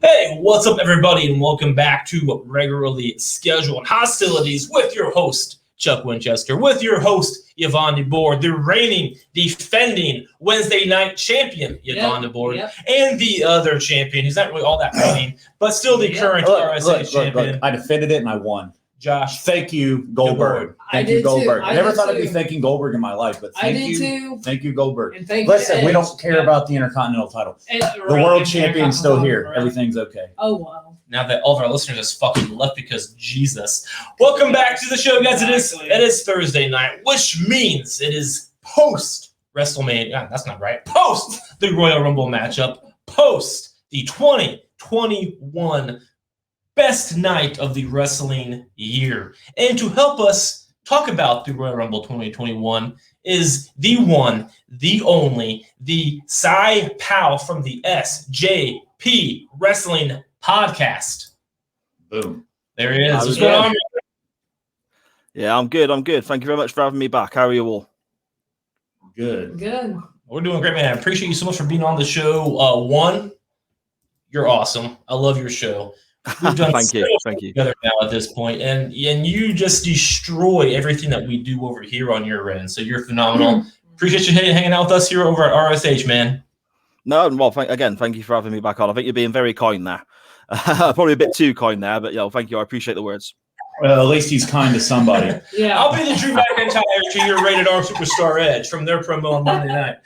Hey, what's up, everybody, and welcome back to Regularly Scheduled Hostilities with your host, Chuck Winchester, with your host, Yvonne DeBoer, the reigning, defending Wednesday night champion, Yvonne DeBoer, and the other champion, who's not really all that reigning, but still the current RSA champion. Look, I defended it and I won. Josh. Thank you, Goldberg. Thank you, Goldberg. I never thought I'd be thanking Goldberg in my life, but thank you. Thank you, Goldberg. And thank Listen, you, we don't care about the Intercontinental title. The world champion's still here. Everything's okay. Oh, wow. Now that all of our listeners just fucking left because Jesus. Welcome back to the show, guys. It is Thursday night, which means it is post Wrestlemania. That's not right. Post the Royal Rumble matchup. Post the 2021 best night of the wrestling year. And to help us talk about the Royal Rumble 2021 is the one, the only, the Cy Powell from the SJP Wrestling Podcast. Boom. There he is. What's going on? Yeah, I'm good. Thank you very much for having me back. How are you all? Good. We're doing great, man. I appreciate you so much for being on the show. One, you're awesome. I love your show. We've done Thank you together now at this point, and you just destroy everything that we do over here on your end. So you're phenomenal. Appreciate you hanging out with us here over at RSH, man. No, well, thank you for having me back on. I think you're being very kind there. Probably a bit too kind there, but thank you. I appreciate the words. Well, at least he's kind to somebody. Yeah, I'll be the Drew McIntyre to your Rated R Superstar Edge from their promo on Monday night.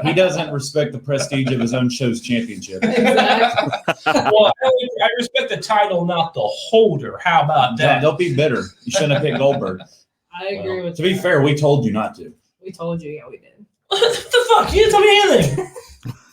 He doesn't respect the prestige of his own show's championship. exactly. Well, I respect the title, not the holder. How about that? Don't be bitter. You shouldn't have picked Goldberg. I agree with you. To be fair, we told you not to. We told you, yeah, we did. What the fuck? You didn't tell me anything.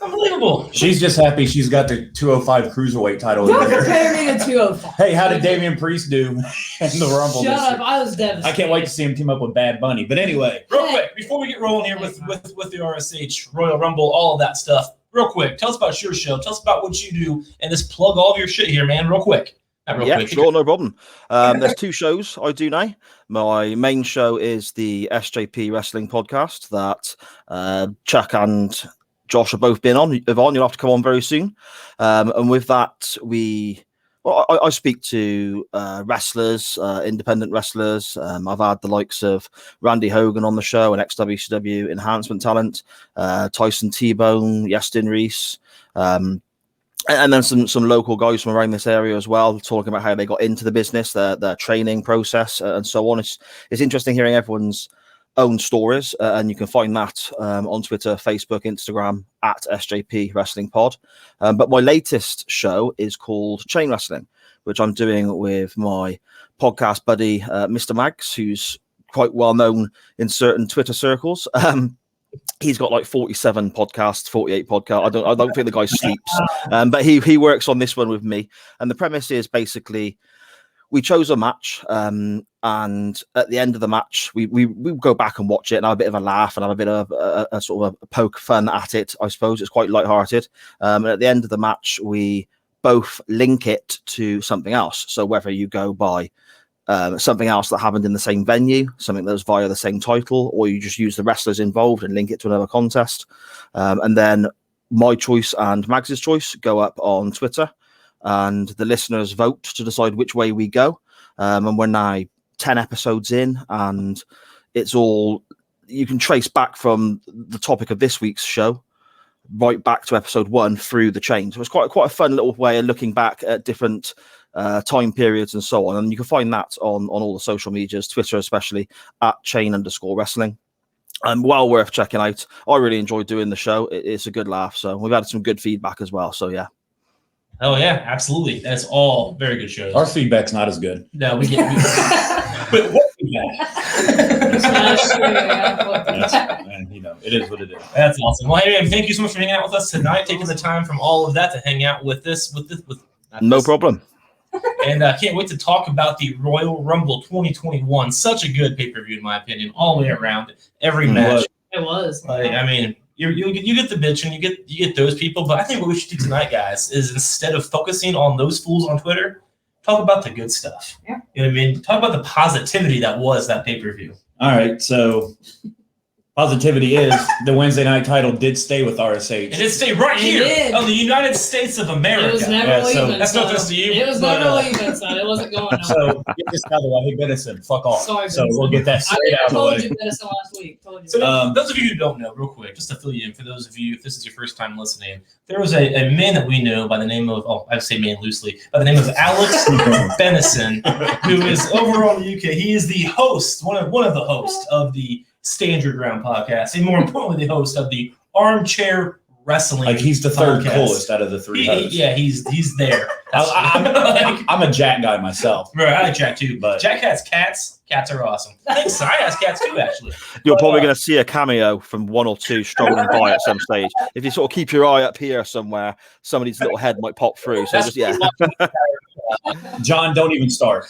Unbelievable. She's just happy she's got the 205 Cruiserweight title. Don't compare me to 205. Hey, how did Damian Priest do in the Rumble? Shut up. I was devastated. I can't wait to see him team up with Bad Bunny. But anyway. Real quick, before we get rolling here with the RSH, Royal Rumble, all of that stuff, real quick, tell us about your show. Tell us about what you do, and just plug all of your shit here, man, real quick. Quick. Sure, no problem. There's two shows I do now. My main show is the SJP Wrestling Podcast that Chuck and Josh have both been on. Yvonne, you'll have to come on very soon. And with that, I speak to wrestlers, independent wrestlers. I've had the likes of Randy Hogan on the show, an ex-WCW enhancement talent, Tyson T-Bone, Yestin Reese, and then some local guys from around this area as well, talking about how they got into the business, their training process, and so on. It's interesting hearing everyone's own stories, and you can find that on Twitter, Facebook, Instagram at SJP Wrestling Pod. But my latest show is called Chain Wrestling, which I'm doing with my podcast buddy, Mr. Mags, who's quite well known in certain Twitter circles. He's got like 47 podcasts, 48 podcasts. I don't think the guy sleeps, but he works on this one with me. And the premise is basically we chose a match, and at the end of the match, we go back and watch it and have a bit of a laugh and have a bit of a sort of a poke fun at it. I suppose it's quite lighthearted. And at the end of the match, we both link it to something else. So whether you go by something else that happened in the same venue, something that was via the same title, or you just use the wrestlers involved and link it to another contest. And then my choice and Mags's choice go up on Twitter, and the listeners vote to decide which way we go. And we're now 10 episodes in, and it's all you can trace back from the topic of this week's show right back to episode 1 through the chain. So it's quite a fun little way of looking back at different time periods and so on. And you can find that on all the social medias, Twitter especially, at chain_wrestling. Well worth checking out. I really enjoyed doing the show. It's a good laugh. So we've had some good feedback as well. So yeah. Oh yeah, absolutely. That's all very good shows. Our feedback's not as good. No, we get but what feedback? And it is what it is. That's awesome. Well, hey, thank you so much for hanging out with us tonight, taking the time from all of that to hang out with this. No problem. And I can't wait to talk about the Royal Rumble 2021. Such a good pay-per-view, in my opinion, all the way around. Every match. It was. I mean, you get the bitch and you get those people, but I think what we should do tonight, guys, is instead of focusing on those fools on Twitter, talk about the good stuff. Yeah. You know what I mean? Talk about the positivity that was that pay-per-view. All right, so Positivity is the Wednesday night title did stay with RSH. It did stay right here on the United States of America. It was never leaving. That's no offense to you. It was never leaving, son. It wasn't going nowhere. So get this out of the way. Hey, Benison, fuck off. Sorry, so Benison. we'll get that straight out of the told way. you Benison last week. Told you. So those of you who don't know, real quick, just to fill you in, for those of you, if this is your first time listening, there was a man that we know by the name of, I say man loosely, by the name of Alex Benison, who is over on the UK. He is the host, one of the hosts of the Stand Your Ground podcast, and more importantly, the host of the Armchair Wrestling. Like he's the third podcast. coolest out of the three hosts. Yeah, he's there. I'm a Jack guy myself. Right, I like Jack too. But Jack has cats. Cats are awesome. Thanks. I has cats too, actually. You're probably going to see a cameo from one or two strolling by at some stage. If you sort of keep your eye up here somewhere, somebody's little head might pop through. So just John, don't even start.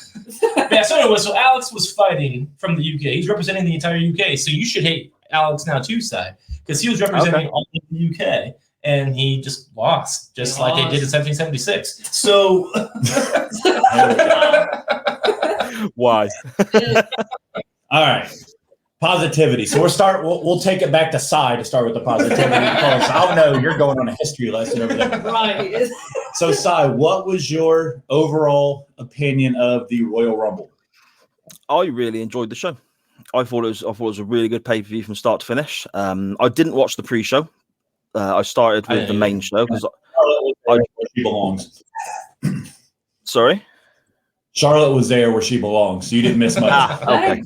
Yeah. So anyway, so Alex was fighting from the UK. He's representing the entire UK. So you should hate Alex now too, Si, because he was representing all of the UK. And he just lost, like they did in 1776. So, why? All right, positivity. So we'll take it back to Si to start with the positivity. Because I know you're going on a history lesson over there. Right. So, Si, what was your overall opinion of the Royal Rumble? I really enjoyed the show. I thought it was a really good pay-per-view from start to finish. I didn't watch the pre-show. I started with the main show because where she belongs. Sorry, Charlotte was there where she belongs. So you didn't miss much. Okay.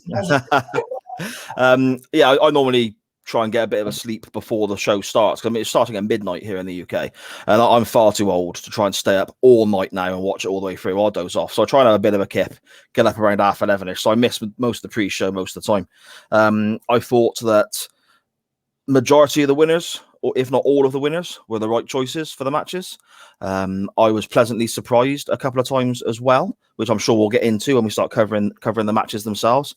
I normally try and get a bit of a sleep before the show starts. I mean, it's starting at midnight here in the UK, and I'm far too old to try and stay up all night now and watch it all the way through. I'll doze off. So I try and have a bit of a kip, get up around 11:30ish. So I missed most of the pre-show most of the time. I thought that majority of the winners, or if not all of the winners, were the right choices for the matches. I was pleasantly surprised a couple of times as well, which I'm sure we'll get into when we start covering the matches themselves.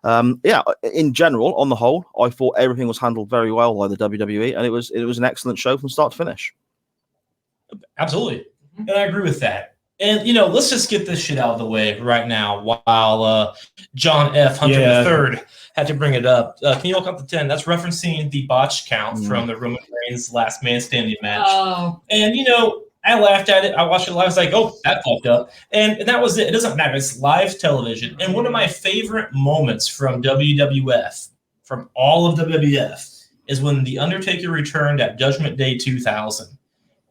In general, on the whole, I thought everything was handled very well by the WWE, and it was an excellent show from start to finish. Absolutely, and I agree with that. And let's just get this shit out of the way right now while John F. Hunter III had to bring it up. Can you look up the 10? That's referencing the botch count from the Roman Reigns Last Man Standing match. Oh. And I laughed at it. I watched it live. I was like, oh, that fucked up. And that was it. It doesn't matter. It's live television. And one of my favorite moments from WWF, from all of WWF, is when The Undertaker returned at Judgment Day 2000.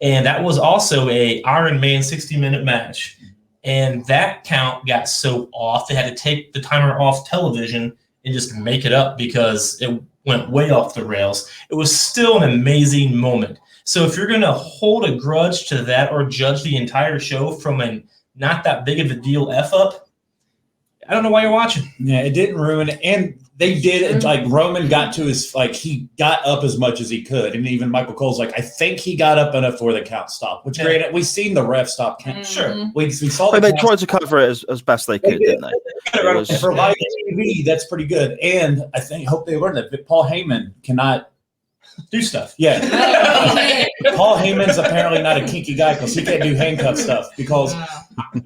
And that was also a Iron Man 60-minute match. And that count got so off, they had to take the timer off television and just make it up because it went way off the rails. It was still an amazing moment. So if you're going to hold a grudge to that or judge the entire show from a not that big of a deal F-up, I don't know why you're watching. Yeah, it didn't ruin it. And they did, Roman got to his, he got up as much as he could. And even Michael Cole's like, I think he got up enough where the count stopped. Which, granted, we've seen the ref stop count. Sure. We saw they tried to cover it as best they could, didn't they? For live TV, that's pretty good. And I hope they learned that Paul Heyman cannot do stuff. Yeah. Paul Heyman's apparently not a kinky guy because he can't do handcuff stuff because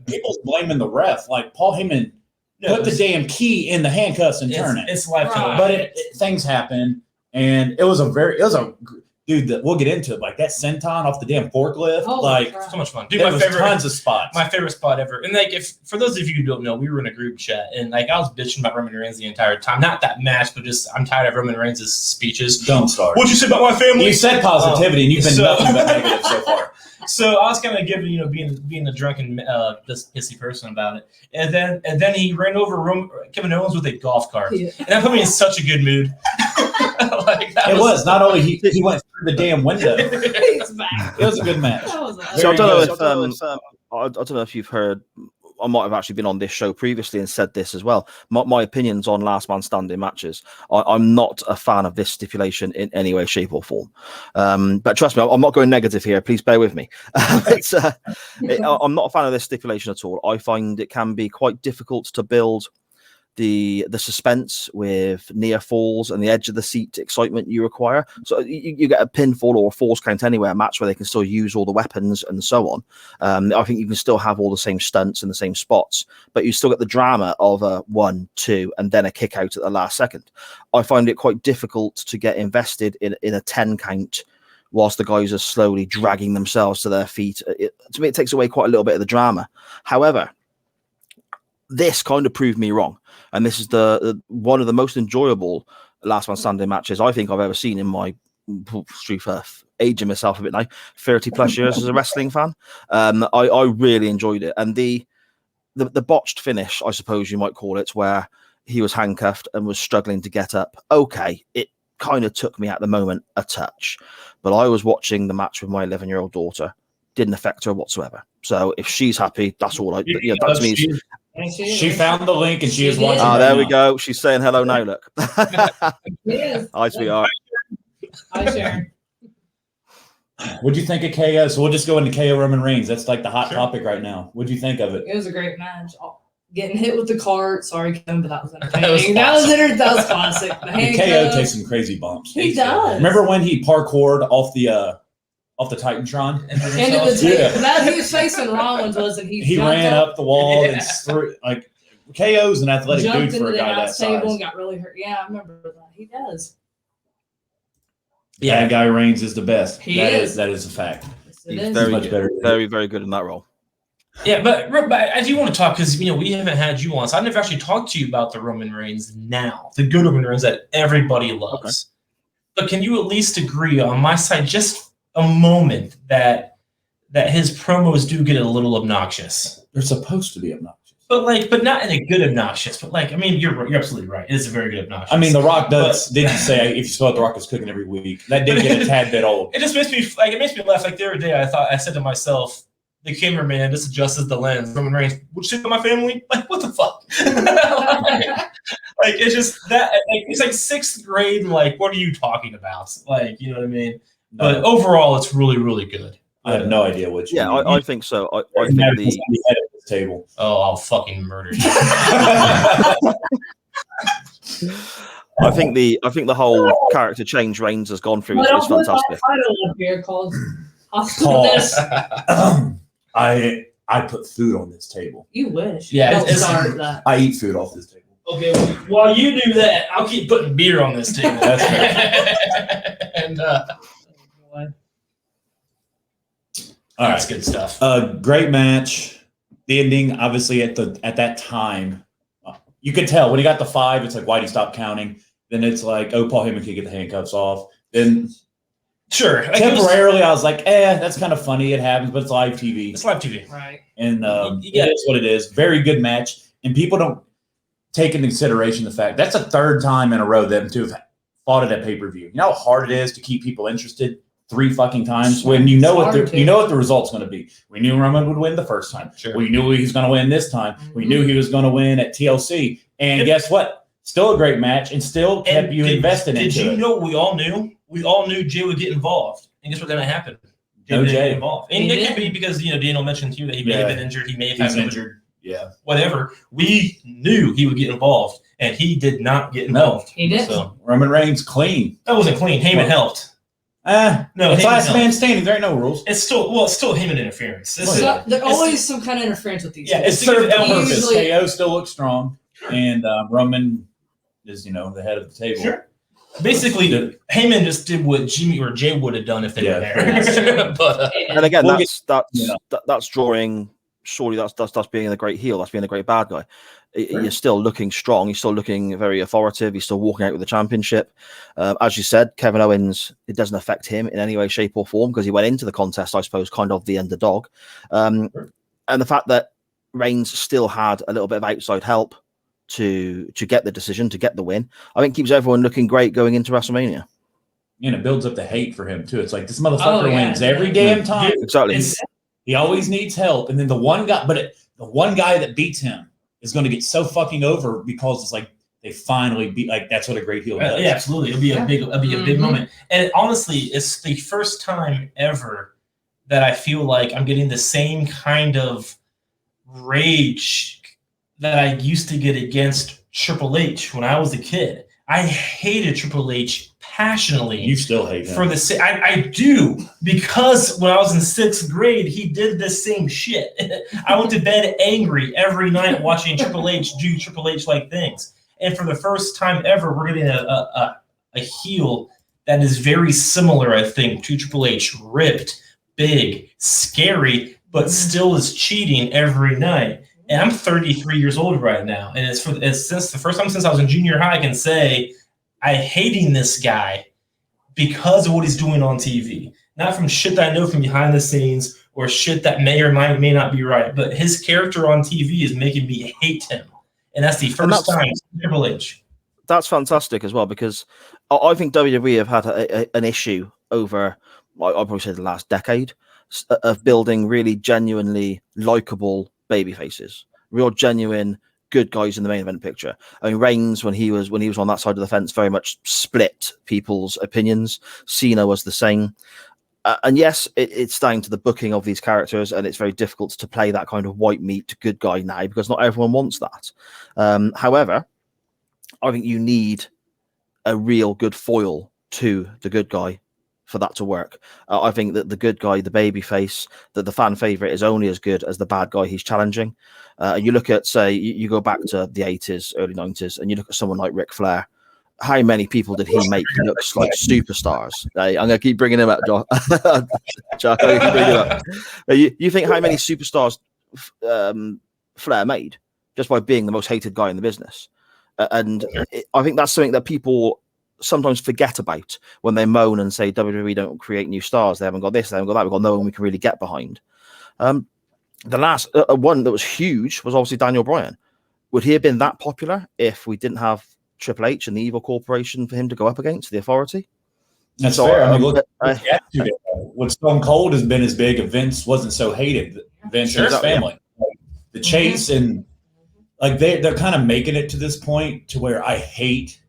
people's blaming the ref. Paul Heyman put the damn key in the handcuffs and turn it. It's life time. But things happen, and it was a dude that we'll get into it. That senton off the damn forklift. So much fun. Dude, my favorite. Tons of spots. My favorite spot ever. And if for those of you who don't know, we were in a group chat and I was bitching about Roman Reigns the entire time. Not that match, but just I'm tired of Roman Reigns' speeches. Don't start. What'd you say about my family? You said positivity, and you've been nothing but negative so far. So I was kind of giving, being a drunken, just pissy person about it, and then he ran over Kevin Owens with a golf cart, and that put me in such a good mood. It was not only he went through the damn window. It was a good match. So I don't know if you've heard. I might have actually been on this show previously and said this as well. My opinions on last man standing matches. I'm not a fan of this stipulation in any way, shape, or form. But trust me, I'm not going negative here. Please bear with me. I'm not a fan of this stipulation at all. I find it can be quite difficult to build the suspense with near falls and the edge of the seat excitement you require. So you get a pinfall or a falls count anywhere, a match where they can still use all the weapons and so on. I think you can still have all the same stunts in the same spots, but you still get the drama of a 1, 2, and then a kick out at the last second. I find it quite difficult to get invested in a 10 count whilst the guys are slowly dragging themselves to their feet. To me, it takes away quite a little bit of the drama. However, this kind of proved me wrong. And this is the one of the most enjoyable Last Man Standing matches I think I've ever seen in my aging myself a bit now, 30 plus years as a wrestling fan. I really enjoyed it. And the botched finish, I suppose you might call it, where he was handcuffed and was struggling to get up. Okay, it kind of took me at the moment a touch, but I was watching the match with my 11-year-old daughter. Didn't affect her whatsoever. So if she's happy, that's all that to me is. She found the link and she is watching. Oh, there we go. She's saying hello now. Look. Yes. Hi, sweetheart. Hi, Sharon. What'd you think of KO? So we'll just go into KO Roman Reigns. That's like the hot topic right now. What'd you think of it? It was a great match. Getting hit with the cart. Sorry, Kim, but that was entertaining. That was classic. KO takes some crazy bumps. He does. Remember when he parkoured off the Titantron? He was facing Rollins, wasn't he? He ran up the wall and threw, like, KO's an athletic dude for a guy that size. Table and got really hurt. Yeah, I remember that. He does. Yeah, that guy Reigns is the best. That is a fact. He's very much good. Better. Very, very good in that role. Yeah, but I do want to talk because we haven't had you on, so I've never actually talked to you about the Roman Reigns now, the good Roman Reigns that everybody loves. Okay. But can you at least agree on my side, just a moment, that his promos do get a little obnoxious? They're supposed to be obnoxious, but not in a good obnoxious. But you're absolutely right. It is a very good obnoxious. I mean, The Rock does. Did you say if you saw The Rock is cooking every week? That did get a tad bit old. It just makes me laugh. Like the other day, I said to myself, the cameraman just adjusts the lens. Roman Reigns, would you say to my family? Like, what the fuck? Like, it's just that. Like, it's like 6th grade. And like, what are you talking about? Like, you know what I mean? No. But overall, it's really, really good. I have no idea what you mean. I think so. I think the head of this table. Oh, I'll fucking murder you. I think the whole character change Reigns has gone through is fantastic. Here called Hostilities. I put food on this table. You wish. Yeah, I eat food off this table. Okay, well, while you do that, I'll keep putting beer on this table. That's right. And all that's right, good stuff. Great match. The ending, obviously, at that time, you could tell when he got the 5. It's like, why'd he stop counting? Then it's like, oh, Paul Heyman can get the handcuffs off. Then, sure, temporarily, I was like, that's kind of funny. It happens, but it's live TV. It's live TV, right? And it is what it is. Very good match, and people don't take into consideration the fact that's the 3rd time in a row them two have fought at a pay-per-view. You know how hard it is to keep people interested 3 fucking times when you know what the result's going to be. We knew Roman would win the first time. Sure. We knew he was going to win this time. Mm-hmm. We knew he was going to win at TLC. And guess what? Still a great match, and still kept you invested into it. Did you know what we all knew? We all knew Jay would get involved. And guess what's going to happen? Jay would get involved. And it could be because, Daniel mentioned to you that he may have been injured. He may have been injured. Yeah. Whatever. We knew he would get involved, and he did not get involved. He did. So Roman Reigns clean. That wasn't clean. Heyman helped. No, it's last man standing. There ain't no rules. It's still Heyman interference. There's always some kind of interference with these. Yeah, guys. It's served on purpose. KO still looks strong, and Roman is the head of the table. Sure. Basically, Heyman just did what Jimmy or Jay would have done if they were there. But and again, that's drawing. Surely that's being a great heel. That's being a great bad guy. You're still looking strong. He's still looking very authoritative. He's still walking out with the championship. As you said, Kevin Owens, it doesn't affect him in any way, shape, or form because he went into the contest, I suppose, kind of the underdog. And the fact that Reigns still had a little bit of outside help to get the decision, to get the win, I think keeps everyone looking great going into WrestleMania. It builds up the hate for him too. It's like this motherfucker wins every damn time. Exactly. He always needs help, and then the one guy that beats him is going to get so fucking over because it's like they finally beat. Like that's what a great heel does. Yeah, absolutely. It'll be a big moment. And honestly, it's the first time ever that I feel like I'm getting the same kind of rage that I used to get against Triple H when I was a kid. I hated Triple H passionately. You still hate him. For the I do, because when I was in 6th grade, he did the same shit. I went to bed angry every night watching Triple H do Triple H-like things. And for the first time ever, we're getting a heel that is very similar, I think, to Triple H. Ripped, big, scary, but still is cheating every night. And I'm 33 years old right now, and it's since the first time since I was in junior high I can say I hating this guy because of what he's doing on TV. Not from shit that I know from behind the scenes or shit that may or may not be right, but his character on TV is making me hate him, and that's the first time Triple H. That's fantastic as well, because I think WWE have had an issue over, I'd probably say, the last decade of building really genuinely likable baby faces, real genuine good guys in the main event picture. I mean, Reigns, when he was on that side of the fence, very much split people's opinions. Cena was the same. And yes, it's down to the booking of these characters, and it's very difficult to play that kind of white meat good guy now because not everyone wants that. However, I think you need a real good foil to the good guy for that to work. I think that the good guy, the baby face, that the fan favorite is only as good as the bad guy he's challenging. You look at, say, you go back to the 80s, early 90s, and you look at someone like Ric Flair. How many people did he make look like superstars? I'm going to keep bringing him up, John. Jack, I'm going to keep bringing him up. You think how many superstars Flair made just by being the most hated guy in the business? I think that's something that people sometimes forget about when they moan and say WWE don't create new stars. They haven't got this, they haven't got that. We've got no one we can really get behind. The last one that was huge was obviously Daniel Bryan. Would he have been that popular if we didn't have Triple H and the Evil Corporation for him to go up against, the Authority? That's fair. I mean, look, when Stone Cold has been as big, Vince wasn't so hated. Vince and his family, the Chase, and like they're kind of making it to this point to where I hate.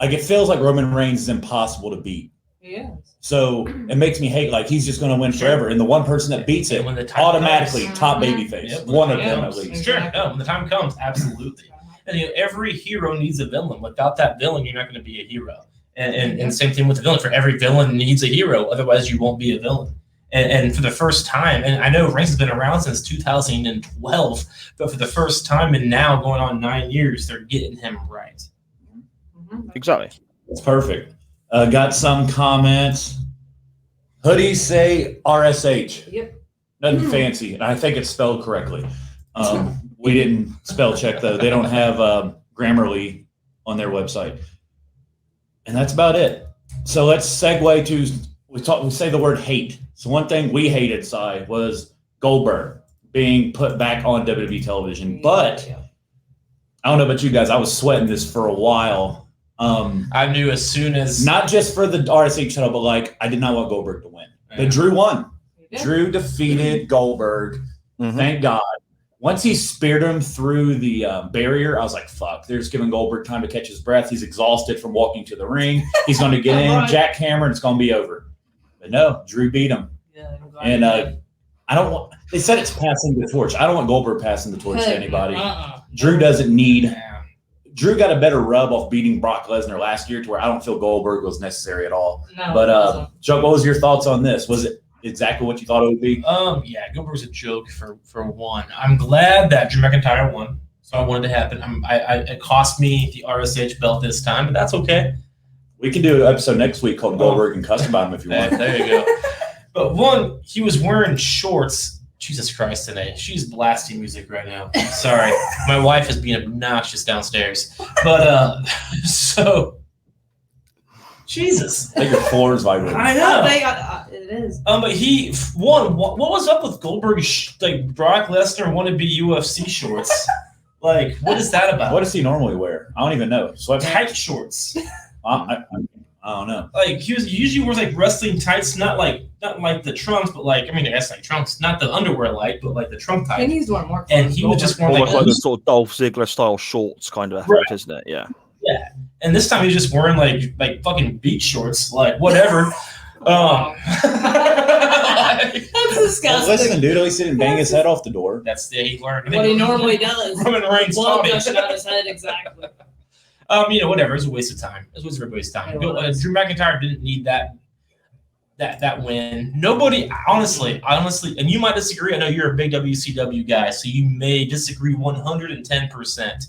Like, it feels like Roman Reigns is impossible to beat. Yeah. So it makes me hate, like, he's just going to win forever. And the one person that beats it, automatically top babyface. Yep. One of them, at least. Sure. No, when the time comes, absolutely. And every hero needs a villain. Without that villain, you're not going to be a hero. And same thing with the villain. For every villain needs a hero. Otherwise, you won't be a villain. And for the first time, and I know Reigns has been around since 2012, but for the first time and now going on 9 years, they're getting him right. Exactly. It's perfect. Got some comments. Hoodies say RSH. Yep. Nothing fancy. And I think it's spelled correctly. We didn't spell check, though. They don't have Grammarly on their website. And that's about it. So let's segue to, we say the word hate. So one thing we hated, Cy, was Goldberg being put back on WWE television. But I don't know about you guys. I was sweating this for a while. I knew as soon as, not just for the RSH title, but like I did not want Goldberg to win. But Drew won. Drew defeated Goldberg. Thank God. Once he speared him through the barrier, I was like, fuck, they're just giving Goldberg time to catch his breath. He's exhausted from walking to the ring. He's going to get in, jackhammer, and it's going to be over. But no, Drew beat him. And I don't want, they said it's passing the torch. I don't want Goldberg passing the torch to anybody. Drew doesn't need. Drew got a better rub off beating Brock Lesnar last year to where I don't feel Goldberg was necessary at all. No, but Chuck, what was your thoughts on this? Was it exactly what you thought it would be? Yeah, Goldberg was a joke for one. I'm glad that Drew McIntyre won, so I wanted to happen. It cost me the RSH belt this time, but that's okay. We can do an episode next week called Goldberg and Custom Bottom if you want. There you go. But one, he was wearing shorts. Jesus Christ, today. She's blasting music right now. Sorry. My wife is being obnoxious downstairs. But, so, Jesus. I think your floor is vibrating. I know. It is. But he, one, what was up with Goldberg's, like, Brock Lesnar wannabe UFC shorts? Like, what is that about? What does he normally wear? I don't even know. Tight shorts. I don't know. Like, he usually wears like wrestling tights, not like the trunks, but like, I mean, that's like trunks, not the underwear like, but like the trunk type. And he's doing more. And he was just wearing almost like the sort of Dolph Ziggler style shorts kind of effect, isn't it? Yeah. Yeah. And this time he's just wearing like fucking beach shorts, like whatever. That's disgusting. Listen, dude, at least he didn't bang his head off the door. That's he learned what he normally does. Roman Reigns Blood gushing out his head, exactly. Whatever. It's a waste of time. It's a waste of everybody's time. Drew McIntyre didn't need that win. Nobody, honestly, and you might disagree. I know you're a big WCW guy, so you may disagree 110%.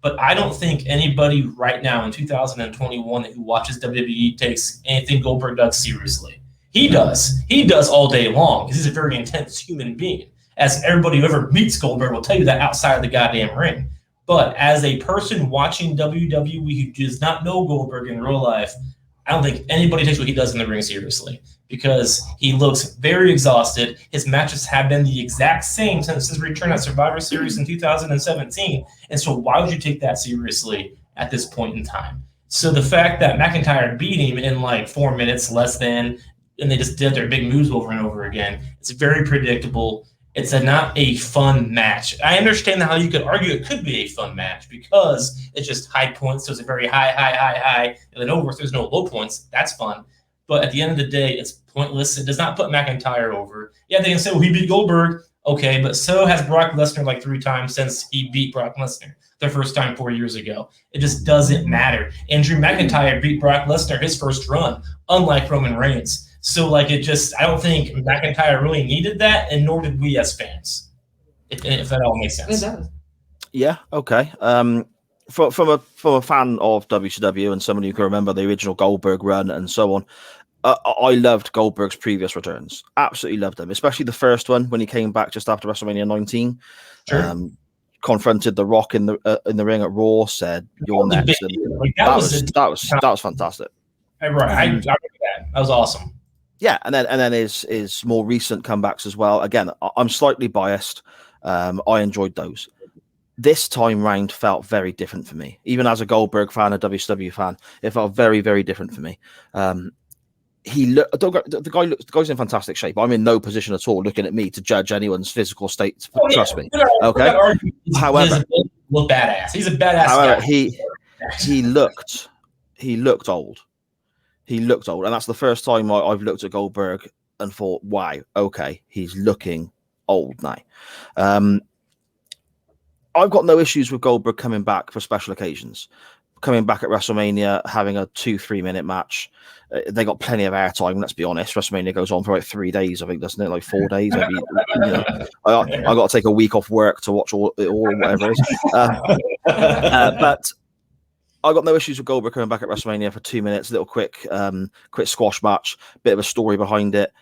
But I don't think anybody right now in 2021 who watches WWE takes anything Goldberg does seriously. He does. He does all day long because he's a very intense human being. As everybody who ever meets Goldberg will tell you that outside of the goddamn ring. But as a person watching WWE who does not know Goldberg in real life, I don't think anybody takes what he does in the ring seriously because he looks very exhausted. His matches have been the exact same since his return at Survivor Series in 2017. And so why would you take that seriously at this point in time? So the fact that McIntyre beat him in like 4 minutes less than, and they just did their big moves over and over again, it's very predictable. It's not a fun match. I understand how you could argue it could be a fun match because it's just high points. So it's a very high, and then over. If there's no low points, that's fun. But at the end of the day, it's pointless. It does not put McIntyre over. Yeah, they can say, well, he beat Goldberg. Okay, but so has Brock Lesnar like 3 times since he beat Brock Lesnar the first time 4 years ago. It just doesn't matter. And Drew McIntyre beat Brock Lesnar his first run, unlike Roman Reigns. So, I don't think McIntyre really needed that, and nor did we as fans, if that all makes sense. It does. Yeah, okay. From a fan of WCW and someone who can remember the original Goldberg run and so on, I loved Goldberg's previous returns. Absolutely loved them, especially the first one when he came back just after WrestleMania 19. Sure. Confronted The Rock in the ring at Raw, said, "You're next." That was fantastic. Right, I remember that. That was awesome. Yeah, and then his more recent comebacks as well. Again, I'm slightly biased. I enjoyed those. This time round felt very different for me. Even as a Goldberg fan, a WCW fan, it felt very, very different for me. The guy's in fantastic shape. I'm in no position at all looking at me to judge anyone's physical state. Trust me. Okay. However, look badass. He's a badass however, guy. he looked old. He looked old, and that's the first time I've looked at Goldberg and thought, wow, okay, he's looking old now. I've got no issues with Goldberg coming back for special occasions. Coming back at WrestleMania, having a 2-3 minute match. They got plenty of airtime, let's be honest. WrestleMania goes on for like 3 days, I think, doesn't it? Like 4 days. Maybe, I got to take a week off work to watch all whatever it is. But I got no issues with Goldberg coming back at WrestleMania for 2 minutes, little quick squash match, bit of a story behind it.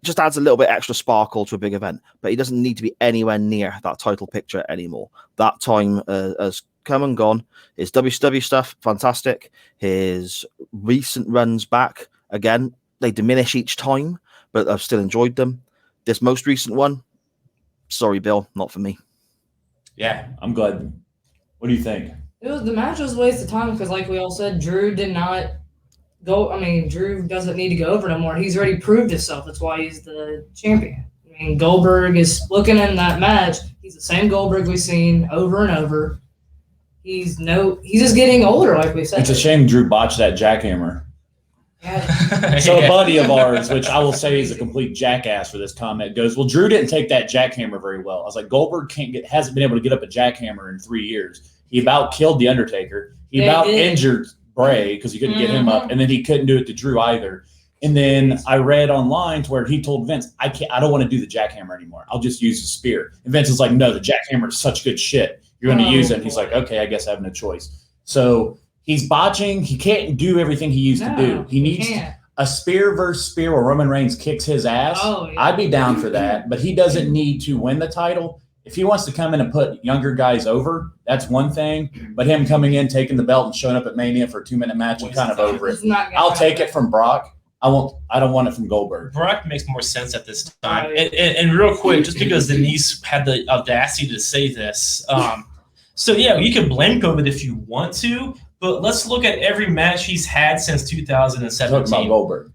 Just adds a little bit extra sparkle to a big event, but he doesn't need to be anywhere near that title picture anymore. That time has come and gone. His WCW stuff, fantastic. His recent runs back, again, they diminish each time, but I've still enjoyed them. This most recent one, sorry, Bill, not for me. Yeah, I'm glad. What do you think? The match was a waste of time because, like we all said, Drew did not go. I mean, Drew doesn't need to go over no more. He's already proved himself. That's why he's the champion. I mean, Goldberg is looking in that match. He's the same Goldberg we've seen over and over. He's just getting older, like we said. It's a shame Drew botched that jackhammer. Yeah. So a buddy of ours, which I will say is a complete jackass for this comment, goes, well, Drew didn't take that jackhammer very well. I was like, Goldberg hasn't been able to get up a jackhammer in 3 years. He about killed The Undertaker. He about injured Bray because he couldn't get him up, and then he couldn't do it to Drew either. And then I read online to where he told Vince, I don't want to do the jackhammer anymore. I'll just use the spear. And Vince is like, no, the jackhammer is such good shit. You're going to use it. And he's like, okay, I guess I have no choice. So he's botching. He can't do everything he used to do. He needs a spear versus spear where Roman Reigns kicks his ass. Oh, yeah. I'd be down for that, but he doesn't need to win the title. If he wants to come in and put younger guys over, that's one thing. But him coming in, taking the belt, and showing up at Mania for a 2-minute match, I'm kind of over it. I'll take it from Brock. I don't want it from Goldberg. Brock makes more sense at this time. And real quick, just because Denise had the audacity to say this, so yeah, you can blame COVID if you want to, but let's look at every match he's had since 2017. Talking about Goldberg,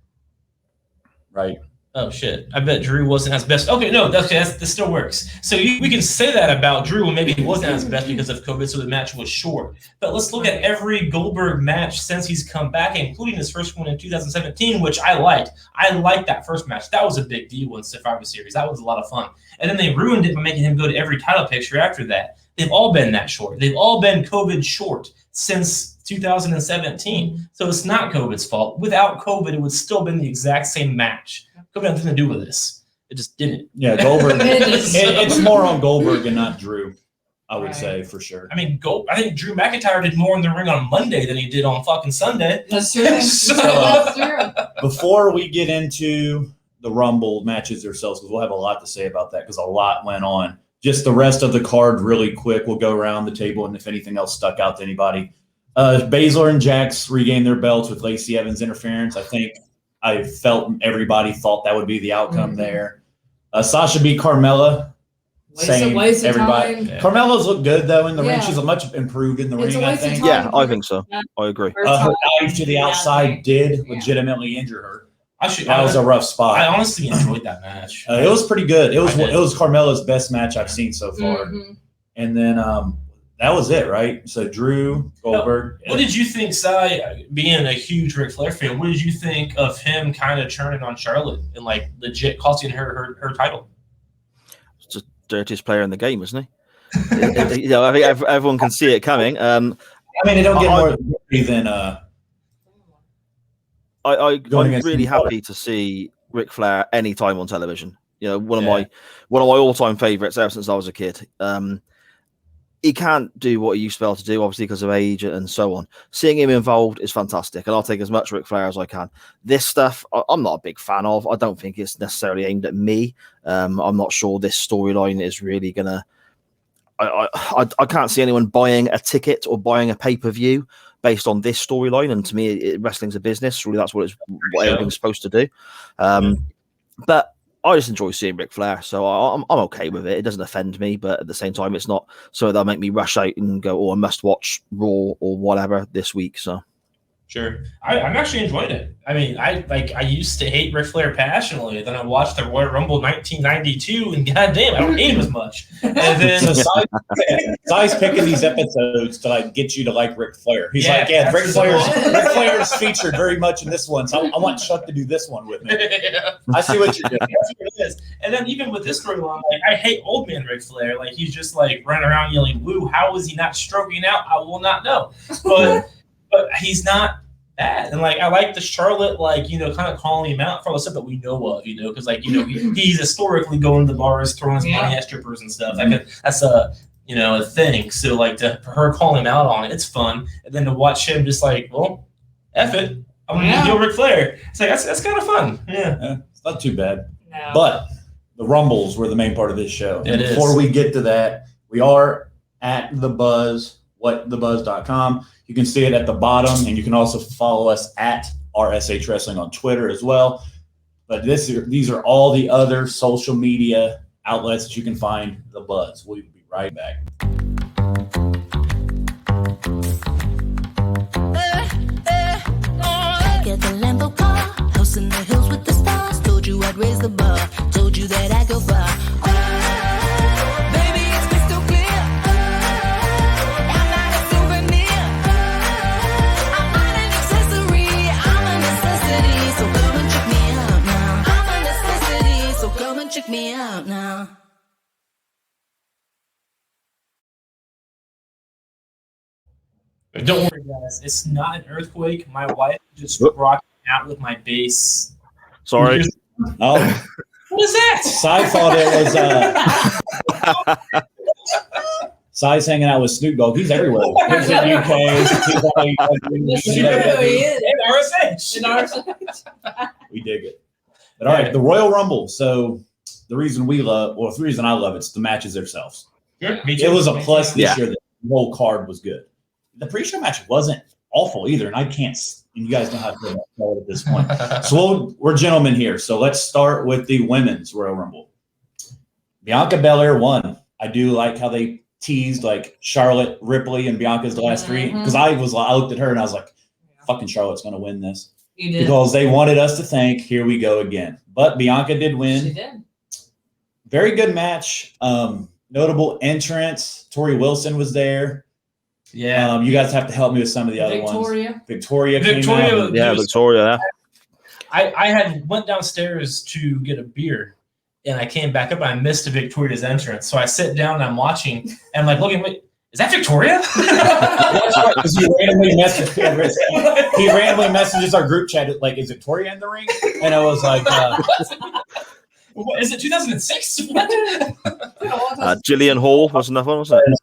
right? Oh shit! I bet Drew wasn't as best. Okay, no, that still works. So we can say that about Drew when maybe he wasn't as best because of COVID, so the match was short. But let's look at every Goldberg match since he's come back, including his first one in 2017, which I liked. I liked that first match. That was a big deal in Survivor Series. That was a lot of fun. And then they ruined it by making him go to every title picture after that. They've all been that short. They've all been COVID short since 2017. So it's not COVID's fault. Without COVID, it would still been the exact same match. COVID had nothing to do with this. It just didn't. Yeah, Goldberg. It's more on Goldberg and not Drew, I would say, for sure. I mean, I think Drew McIntyre did more in the ring on Monday than he did on fucking Sunday. That's true. That's true. Before we get into the Rumble matches themselves, because we'll have a lot to say about that, because a lot went on. Just the rest of the card really quick. We'll go around the table, and if anything else stuck out to anybody. Baszler and Jax regained their belts with Lacey Evans' interference. I felt everybody thought that would be the outcome there. Sasha beat Carmella. Waste of everybody. time. Yeah. Carmella's looked good though in the ring. She's much improved in the ring, I think. Yeah, I think so. I agree. Her dive to the outside did legitimately injure her. That was a rough spot. I honestly enjoyed that match. It was pretty good. It was Carmella's best match I've seen so far. And then that was it, right? So Drew, Goldberg. What did you think, Cy, being a huge Ric Flair fan, what did you think of him kind of turning on Charlotte and like legit costing her title? It's the dirtiest player in the game, isn't he? I think everyone can see it coming. I mean, they don't get more than I'm really happy to see Ric Flair anytime on television. One of my all-time favorites ever since I was a kid. He can't do what he used to be able to do, obviously, because of age and so on. Seeing him involved is fantastic, and I'll take as much Ric Flair as I can. This stuff, I'm not a big fan of. I don't think it's necessarily aimed at me. I'm not sure this storyline is really going to... I can't see anyone buying a ticket or buying a pay-per-view based on this storyline, and to me, wrestling's a business. Really, that's what everything's supposed to do. But I just enjoy seeing Ric Flair, so I'm okay with it. It doesn't offend me, but at the same time, it's not something that'll make me rush out and go, "Oh, I must watch Raw or whatever this week." So, sure, I'm actually enjoying it. I mean, I used to hate Ric Flair passionately. Then I watched the Royal Rumble 1992, and goddamn, I don't hate him as much. And then Cy's picking these episodes to get you to like Ric Flair. He's Ric Flair's featured very much in this one, so I want Chuck to do this one with me. I see what you're doing. That's what it is. And then even with this storyline, I hate old man Ric Flair. He's just running around yelling "woo." How is he not stroking out? I will not know. But he's not bad. And I like the Charlotte, kind of calling him out for all the stuff that we know of, because he's historically going to the bars, throwing his money at strippers and stuff. That's a thing. So for her calling him out on it, it's fun. And then to watch him just well, F it. I'm gonna deal Ric Flair. It's that's kind of fun. Yeah. It's not too bad. No. But the Rumbles were the main part of this show. And before we get to that, we are at The Buzz, whatthebuzz.com. You can see it at the bottom, and you can also follow us at RSH Wrestling on Twitter as well. But these are all the other social media outlets that you can find The Buzz. We'll be right back. Get the Lambo car, house in the hills with the stars. Told you I'd raise the bar, told you that I go far. Baby, it's crystal clear. I'm not a souvenir. I'm not an accessory. I'm a necessity, so come and check me out now. I'm a necessity, so come and check me out now. Don't worry, guys. It's not an earthquake. My wife just rocking out with my bass. Sorry. Oh, What is that? Cy thought it was. Cy's hanging out with Snoop Dogg. He's everywhere. He's in UK. RSH. We dig it. But all right, the Royal Rumble. So the reason I love it's the matches themselves. Sure, me too. It was a plus this year that the whole card was good. The pre-show match wasn't awful either, and I can't. And you guys know how to play that at this point. So we're gentlemen here. So let's start with the women's Royal Rumble. Bianca Belair won. I do like how they teased Charlotte, Ripley, and Bianca's the last three, because I looked at her and I was like, "Fucking Charlotte's going to win this," because they wanted us to think, "Here we go again." But Bianca did win. She did. Very good match. Notable entrance. Tori Wilson was there. Yeah. You guys have to help me with some of the other ones. Victoria came out. Yeah, Victoria. I had went downstairs to get a beer, and I came back up and I missed Victoria's entrance. So I sit down and I'm watching, and I'm looking, is that Victoria? Because he randomly messages our group chat like, "Is Victoria in the ring?" And I was like, What, is it 2006? What? Jillian Hall was another one, wasn't it?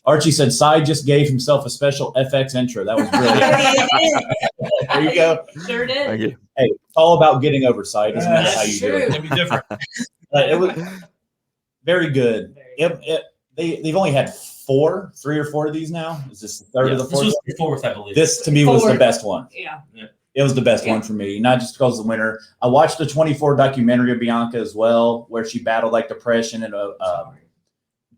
Archie said, "Cy just gave himself a special FX intro. That was brilliant." There you go. Sure did. Thank you. Hey, it's all about getting over, Cy. It doesn't matter how you do it. It'd be different. It was very good. They've only had 3 or 4 of these now. Is this the third or the This fourth? was the fourth, I believe. This to me was the Fourth. best one. Yeah. It was the best one for me, not just because of the winner. I watched the 24 documentary of Bianca as well, where she battled like depression and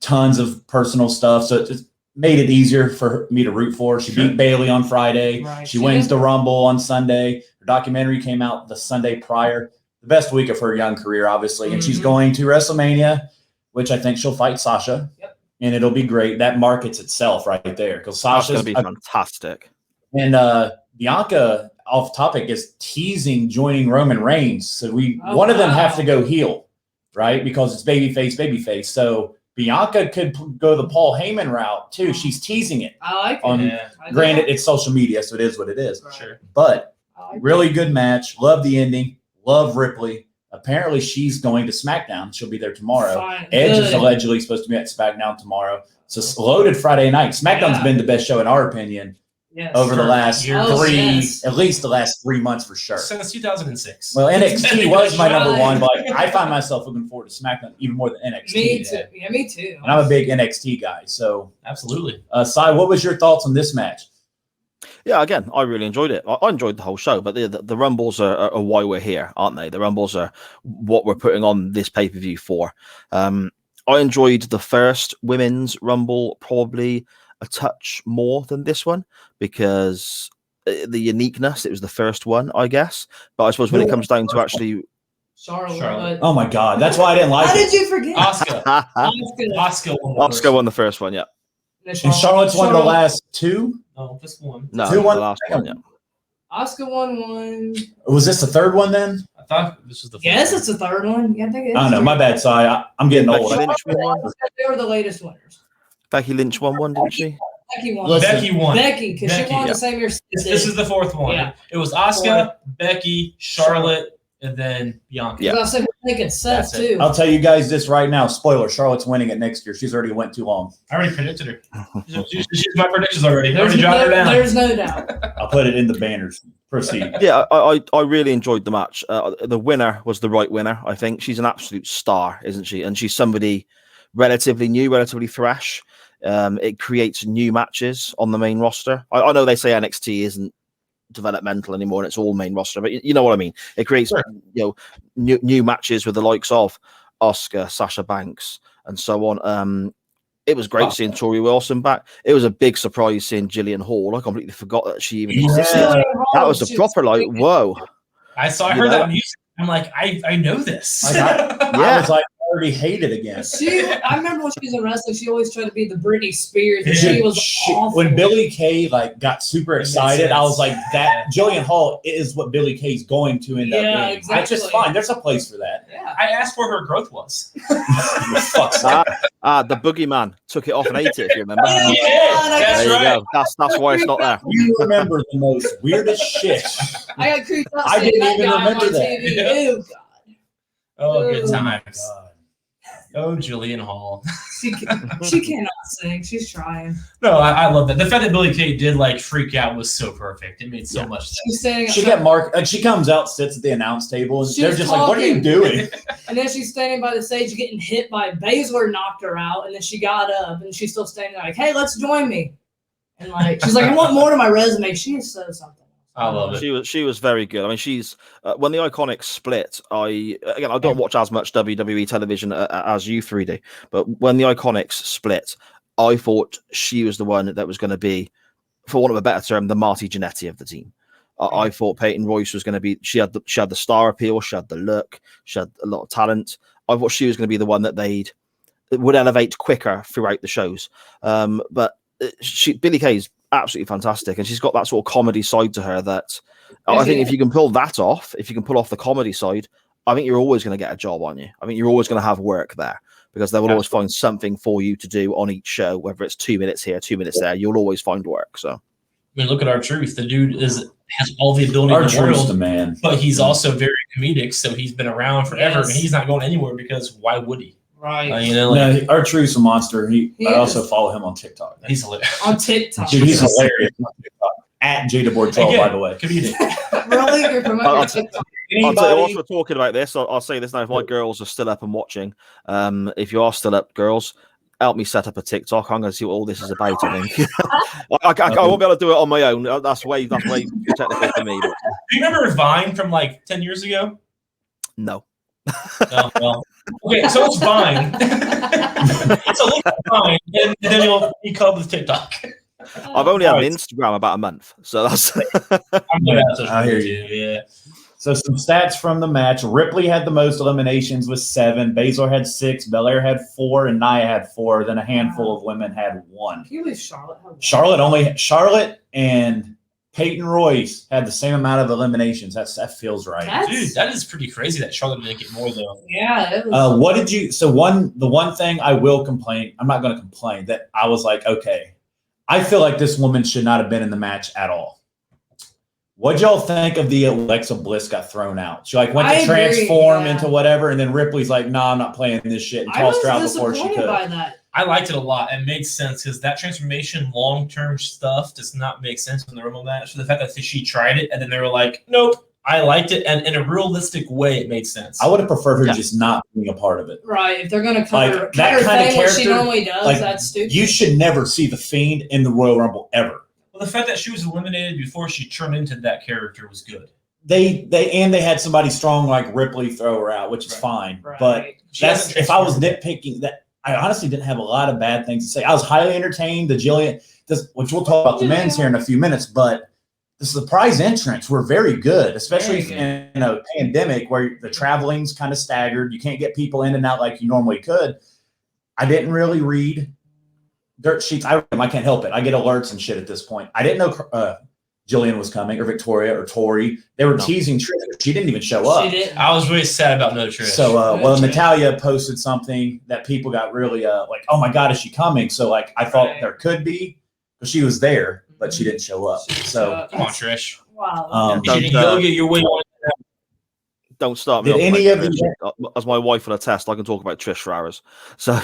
tons of personal stuff. So it just made it easier for me to root for. She beat Bailey on Friday. Right. She wins the Rumble on Sunday. Her documentary came out the Sunday prior. The best week of her young career, obviously. And she's going to WrestleMania, which I think she'll fight Sasha. Yep. And it'll be great. That markets itself right there because That's Sasha's going to be fantastic. and Bianca, off topic, is teasing joining Roman Reigns. So one of them have to go heel, right? Because it's babyface. So Bianca could go the Paul Heyman route too. She's teasing it. I like it. Yeah, Granted, it's social media, so it is what it is. sure. But I like really good match. Love the ending. Love Ripley. Apparently, she's going to SmackDown. She'll be there tomorrow. Fine. Edge is Good. allegedly supposed to be at SmackDown tomorrow. So it's loaded Friday night. SmackDown's been the best show in our opinion Yes. over the last Oh, yes. at least the last 3 months for sure. Since 2006. Well, NXT was my number Right. one, but I find myself looking forward to SmackDown even more than NXT. Me too. did. Yeah, me too. And I'm a big NXT guy. So, Absolutely. Sai, what was your thoughts on this match? Yeah, again, I really enjoyed it. I enjoyed the whole show, but the Rumbles are why we're here, aren't they? The Rumbles are what we're putting on this pay-per-view for. I enjoyed the first Women's Rumble probably a touch more than this one because the uniqueness, it was the first one, I guess. But I suppose when it comes down to actually... Charlotte. Oh my God, that's why I didn't like How it. did you forget? Oscar. Oscar. Oscar won the first one, yeah. And Charlotte's won the last 2. Oh, just one. No, 2-1. the last one, yeah. Oscar won one. Was this the third one then? I thought this was the. Yes, it's the third one. Yeah, I think it is. I don't know. My bad, Sai. I'm getting Becky old. Lynch won one. They were the latest winners. Becky Lynch won one, didn't she? Becky won. Listen, Becky won. Becky, because she Becky, won yeah. the same year. This is the fourth one. Yeah. It was Oscar, Becky, Charlotte, and then Bianca. Yeah. I said I think it's Seth That's it. too. I'll tell you guys this right now. Spoiler: Charlotte's winning it next year. She's already went too long. I already predicted her. She's my predictions already. I There's already jotted her down. there's no doubt. I'll put it in the banners. Proceed. Yeah, I really enjoyed the match. The winner was the right winner, I think. She's an absolute star, isn't she? And she's somebody relatively new, relatively fresh. It creates new matches on the main roster. I know they say NXT isn't developmental anymore and it's all main roster, but you know what I mean. It creates new matches with the likes of Oscar, Sasha Banks, and so on. It was great seeing Tori Wilson back. It was a big surprise seeing Jillian Hall. I completely forgot that she even existed. That was a proper like, whoa. I heard that music. I'm like, I know this. I was like, I already hate it again. I remember when she was in wrestling, she always tried to be the Britney Spears, and she was awful. When Billy Kay got super excited, I was like, that Jillian Hall is what Billy Kay's going to end up being. exactly. That's just fine. There's a place for that. Yeah. I asked where her growth was. The boogeyman took it off and ate it, if you remember. That's There you right. go. That's why it's not there. You remember the most weirdest shit. I got creeped out. I seeing didn't that even guy remember on that. TV. Yeah. Oh God. Oh, good Oh, times. Oh, Jillian Hall. She cannot sing. She's trying. No, I love that. The fact that Billy Kay did freak out was so perfect. It made so much sense. She's standing. She got Mark, and she comes out, sits at the announce table, and She they're was just like, "What are you talking. doing?" And then she's standing by the stage getting hit by Baszler, knocked her out, and then she got up and she's still standing there like, "Hey, let's join me." And she's like, "I want more to my resume." She is so something. I love it. She was very good. I mean, she's when the Iconics split. I don't watch as much WWE television as you 3D, but when the Iconics split, I thought she was the one that was going to be, for want of a better term, the Marty Jannetty of the team. I thought Peyton Royce was going to be. She had the star appeal. She had the look. She had a lot of talent. I thought she was going to be the one that would elevate quicker throughout the shows. But Billy Kay's absolutely fantastic, and she's got that sort of comedy side to her that I think if you can pull that off, if you can pull off the comedy side, I think you're always going to get a job on you. I think you're always going to have work there. because they will always find something for you to do on each show, whether it's 2 minutes here, 2 minutes there. You'll always find work. So, I mean, look at R-Truth. The dude has all the ability in the R-Truth's world, the man. but he's also very comedic. So he's been around forever, Yes. and he's not going anywhere because why would he? Right. You know, like, No, R-Truth's a monster. He I also is. follow him on TikTok. he's hilarious. On TikTok. Dude, he's hilarious on TikTok. At JDaboard12, by the way. Comedic. Really? You're promoting I'll- TikTok. I'll tell you, whilst Anybody? we're talking about this, I'll say this now. If my girls are still up and watching, if you are still up, girls, help me set up a TikTok. I'm going to see what all this is about, I think. I won't be able to do it on my own. That's way technical for me. But Do you remember Vine from like 10 years ago? no. No, well, okay, so it's Vine. So look at Vine, and then you come up with TikTok. I've only had an Right. Instagram about a month, so that's I'm good at social I hear media too, yeah. So some stats from the match. Ripley had the most eliminations with 7. Baszler had 6. Belair had 4. And Nia had 4. Then a handful of women had 1. Can you believe Charlotte had one? Charlotte and Peyton Royce had the same amount of eliminations. That feels right. That's- Dude, that is pretty crazy that Charlotte didn't get more though. Yeah, it was. What did you? So the one thing I will complain. I'm not going to complain that I was like, okay, I feel like this woman should not have been in the match at all. What'd y'all think of the Alexa Bliss got thrown out? She like went to I agree, transform yeah. into whatever, and then Ripley's like, "No, I'm not playing this shit," and I was tossed her out before she disappointed could. by that. I liked it a lot. It made sense because that transformation, long-term stuff does not make sense in the Rumble match. So the fact that she tried it and then they were like, nope, I liked it. And in a realistic way, it made sense. I would have preferred her Yeah. just not being a part of it. Right. If they're gonna cut Like, her, that cut her kind of thing what she character, normally does, like, that's stupid. You should never see the Fiend in the Royal Rumble ever. Well, the fact that she was eliminated before she turned into that character was good. They had somebody strong like Ripley throw her out, which is Right. fine. Right. But She that's hasn't if I was transformed. nitpicking that. I honestly didn't have a lot of bad things to say. I was highly entertained. The Jillian, which we'll talk about the men's here in a few minutes, but the surprise entrants were very good, especially Very in a pandemic where the traveling's kind of staggered. You can't get people in and out like you normally could. I didn't really read dirt sheets. I can't help it. I get alerts and shit at this point. I didn't know Jillian was coming, or Victoria, or Tori. They were teasing Trish. She didn't even show up. She didn't. I was really sad about no Trish. So, Good well, Trish. Natalia posted something that people got really like, oh my God, is she coming? So, like, I thought Right. there could be, because she was there, but she didn't show up. She didn't So, show up. Come on, Trish. Wow. You should yoga your way on. don't start me Did off any about of you- Trish. As my wife will attest, I can talk about Trish for hours. So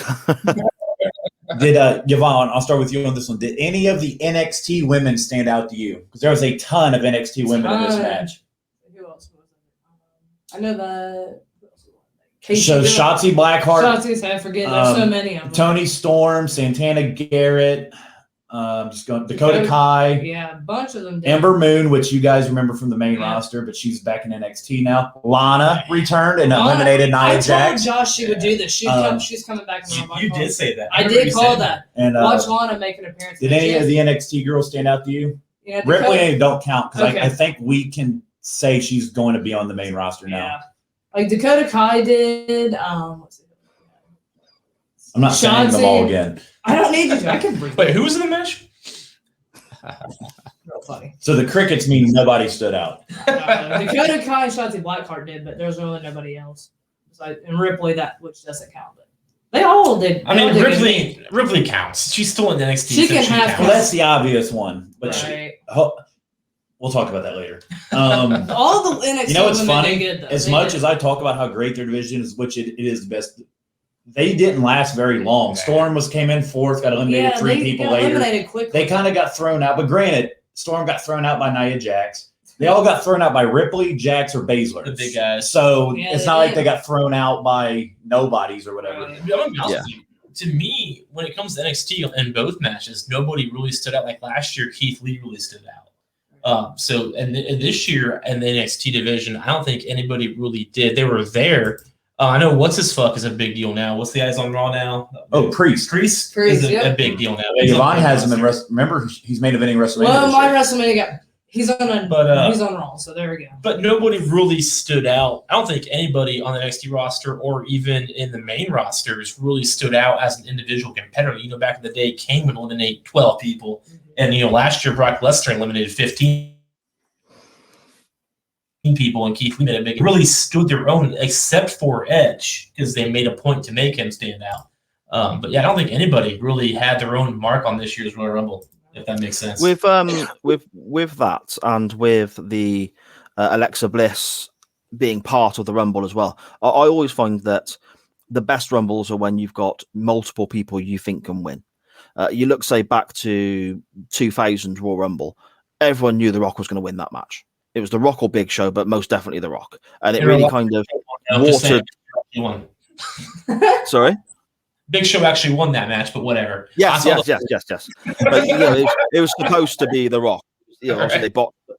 did Yvonne, I'll start with you on this one. Did any of the NXT women stand out to you? Because there was a ton of NXT women in this Ton. match. Who else was it? I know that. So, Shotzi Blackheart, Shotzi's, I forget. There's so many of them. Tony Storm, Santana Garrett, Dakota Kai. Yeah, a bunch of them did. Ember Moon, which you guys remember from the main Yeah. roster, but she's back in NXT now. Lana returned and Lana- eliminated I Nia told Jax. Josh she would do this. She's coming back. You did say that. I remember did you call saying that. And Watch Lana make an appearance. did any of the NXT girls stand out to you? Yeah, Ripley don't count because Okay. I think we can say she's going to be on the main roster now. Yeah. Like Dakota Kai did. What's it? I'm not saying them all Shotzi. again. I don't need you to. I can read. Wait, who was in the match? Real funny. So the crickets mean nobody stood out. Dakota Kai and Shotzi Blackheart did, but there's really nobody else. And Ripley, which doesn't count. But they all did. I they mean, all did good. Ripley counts. She's still in NXT. She so can have- counts. Well, that's the obvious one, but Right. we'll talk about that later. All the NXT You know what's women funny? did good, though. As They much did. as I talk about how great their division is, which it is the best, they didn't last very long. Storm came in fourth, got eliminated yeah, 3 they people got later. eliminated quickly. They kind of got thrown out, but granted, Storm got thrown out by Nia Jax. They all got thrown out by Ripley, Jax, or Baszler. The big guys. So Yeah, it's they not like did. they got thrown out by nobodies or whatever. Right. I'm gonna be honest with you. To me, when it comes to NXT in both matches, nobody really stood out. Like last year, Keith Lee really stood out. So and this year in the NXT division, I don't think anybody really did. They were there. I know what's his fuck is a big deal now. What's the guys on Raw now? Oh, Priest. Priest Priest, is a yep. big deal now. Yvonne has him in remember he's main eventing WrestleMania. Well, this my year. WrestleMania got. He's on Raw, so there we go. But nobody really stood out. I don't think anybody on the NXT roster or even in the main rosters really stood out as an individual competitor. You know, back in the day, Kane would eliminate 12 people. And, last year, Brock Lesnar eliminated 15 people and Keith Lee made a big, really stood their own, except for Edge, because they made a point to make him stand out. But yeah, I don't think anybody really had their own mark on this year's Royal Rumble, if that makes sense. With that and with the Alexa Bliss being part of the Rumble as well, I always find that the best Rumbles are when you've got multiple people you think can win. You look, say, back to 2000 Royal Rumble, everyone knew The Rock was going to win that match. It was The Rock or Big Show, but most definitely The Rock. And it really kind of watered. Sorry? Big Show actually won that match, but whatever. Yes. But, it was supposed to be The Rock. Obviously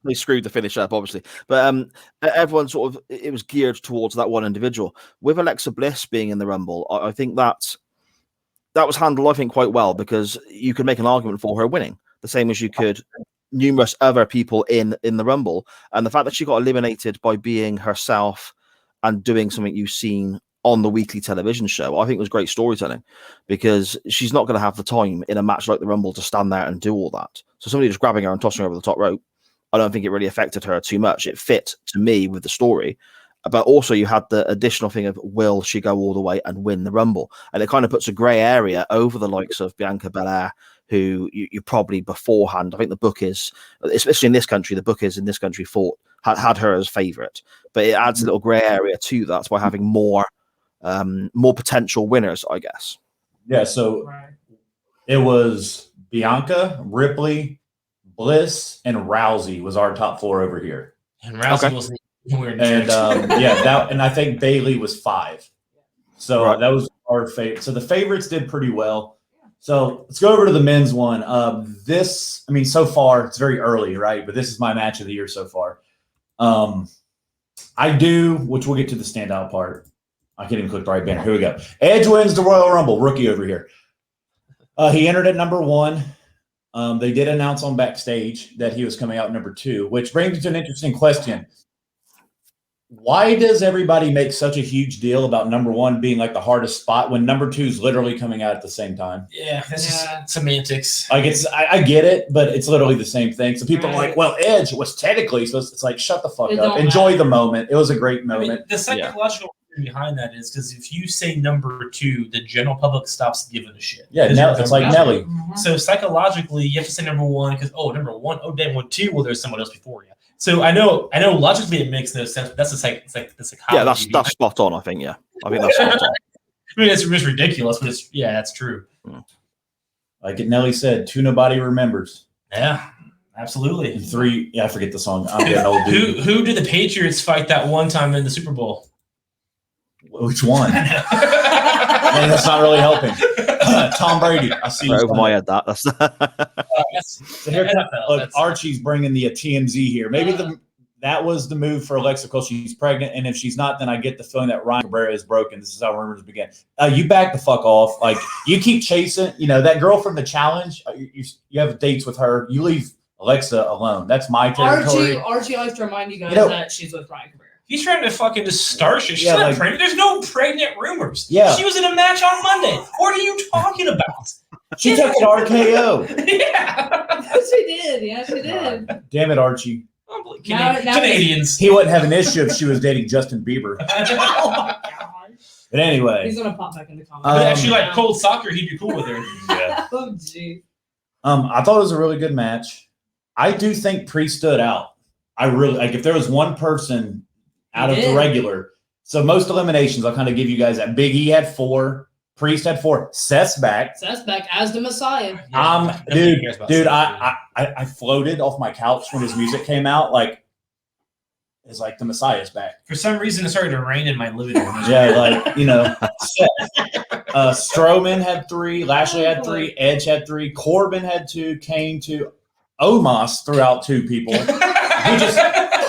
they screwed the finish up, obviously. But everyone sort of, it was geared towards that one individual. With Alexa Bliss being in the Rumble, I think that was handled, I think, quite well, because you could make an argument for her winning, the same as you could numerous other people in the Rumble. And the fact that she got eliminated by being herself and doing something you've seen on the weekly television show, I think was great storytelling, because she's not going to have the time in a match like the Rumble to stand there and do all that. So somebody just grabbing her and tossing her over the top rope, I don't think it really affected her too much. It fit to me with the story. But also you had the additional thing of, will she go all the way and win the Rumble? And it kind of puts a grey area over the likes of Bianca Belair, who you probably beforehand, I think the book is, especially in this country, had her as favourite. But it adds a little grey area to that by having more potential winners, I guess. Yeah, so it was Bianca, Ripley, Bliss, and Rousey was our top 4 over here. And Rousey was weird. And and I think Bailey was 5. So that was our favorite. So the favorites did pretty well. So let's go over to the men's one. So far it's very early, right? But this is my match of the year so far. Which we'll get to the standout part. I can't even click the right banner. Here we go. Edge wins the Royal Rumble. Rookie over here. He entered at number 1. They did announce on backstage that he was coming out number 2, which brings me to an interesting question. Why does everybody make such a huge deal about number 1 being like the hardest spot when number 2 is literally coming out at the same time? Yeah, that's just semantics. Like I get it, but it's literally the same thing. So people are like, well, Edge was technically supposed. It's like, shut the fuck up. Enjoy the moment. It was a great moment. I mean, the psychological reason behind that is because if you say number 2, the general public stops giving a shit. Yeah, it's like Nelly. So psychologically, you have to say number 1 because number 1. Oh, damn, 2. Well, there's someone else before you. So I know logically it makes no sense, but that's the psychology. Yeah, that's spot on. I think that's spot on. I mean, it's just ridiculous, but that's true. Like Nelly said, 2 nobody remembers. Yeah, absolutely. And 3, I forget the song. I'm getting old dude. Who did the Patriots fight that one time in the Super Bowl? Which one? And that's not really helping. Tom Brady. I see. Right over my head. That's so here look, Archie's bringing the TMZ here. Maybe that was the move for Alexa because she's pregnant, and if she's not, then I get the feeling that Ryan Cabrera is broken. This is how rumors begin. You back the fuck off. Like, you keep chasing. That girl from the challenge. You have dates with her. You leave Alexa alone. That's my territory. Archie likes to remind you guys that she's with Ryan Cabrera. He's trying to fucking just start shit. She's not pregnant. There's no pregnant rumors. Yeah. She was in a match on Monday. What are you talking about? She took an RKO. Yeah. Yes, she did. Yes, she did. Damn it, Archie. Canadians. He wouldn't have an issue if she was dating Justin Bieber. Oh my God. But anyway. He's going to pop back in the comments. But if she like cold soccer, he'd be cool with her. Yeah. Oh, gee. I thought it was a really good match. I do think Priest stood out. I really, like, if there was one person out of the regular. So most eliminations, I'll kind of give you guys that. Big E had 4. Priest had 4. Seth's back. Seth's back as the Messiah. Dude, I floated off my couch when his music came out. Like, it's like the Messiah's back. For some reason, it started to rain in my living room. Yeah, like, Seth. Strowman had 3. Lashley had 3. Edge had 3. Corbin had 2. Kane 2. Omos threw out 2 people. He just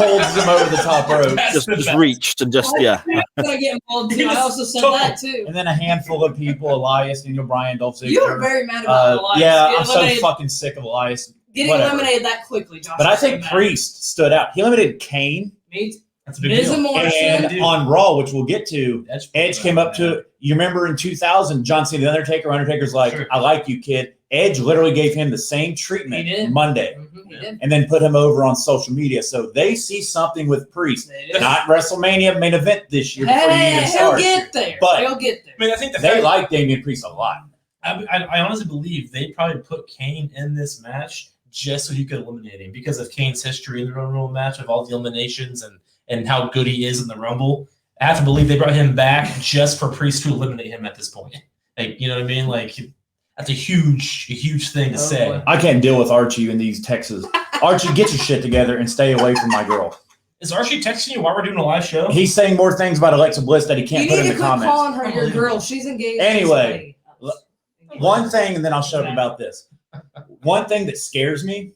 holds them over the top rope. Just reached and just, yeah. I get involved too. I also said that too. And then a handful of people, Elias, Daniel Bryan, Dolph Ziggler. You were very mad about Elias. Yeah, I'm so fucking sick of Elias. Getting eliminated that quickly, Josh. But I think Priest stood out. He eliminated Kane. That's a big deal. And on Raw, which we'll get to, Edge came up to, you remember in 2000, John Cena, The Undertaker, Undertaker's like, I like you, kid. Edge literally gave him the same treatment He did. Monday He did. and then put him over on social media. So they see something with Priest. They did. Not WrestleMania main event this year before you Hey, even he'll start. get there. But- he'll get there. I mean, I think the They fact, like Damian Priest a lot. I honestly believe they probably put Kane in this match just so he could eliminate him because of Kane's history in the Royal Rumble match of all the eliminations and how good he is in the Rumble. I have to believe they brought him back just for Priest to eliminate him at this point. Like, you know what I mean? Like, that's a huge thing to Oh, say. boy. I can't deal with Archie in these texts. Archie, get your shit together and stay away from my girl. Is Archie texting you while we're doing a live show? He's saying more things about Alexa Bliss that he You can't put need in to the quit comments. calling her your girl. She's engaged. Anyway, to somebody. One thing, and then I'll shut up about this. One thing that scares me.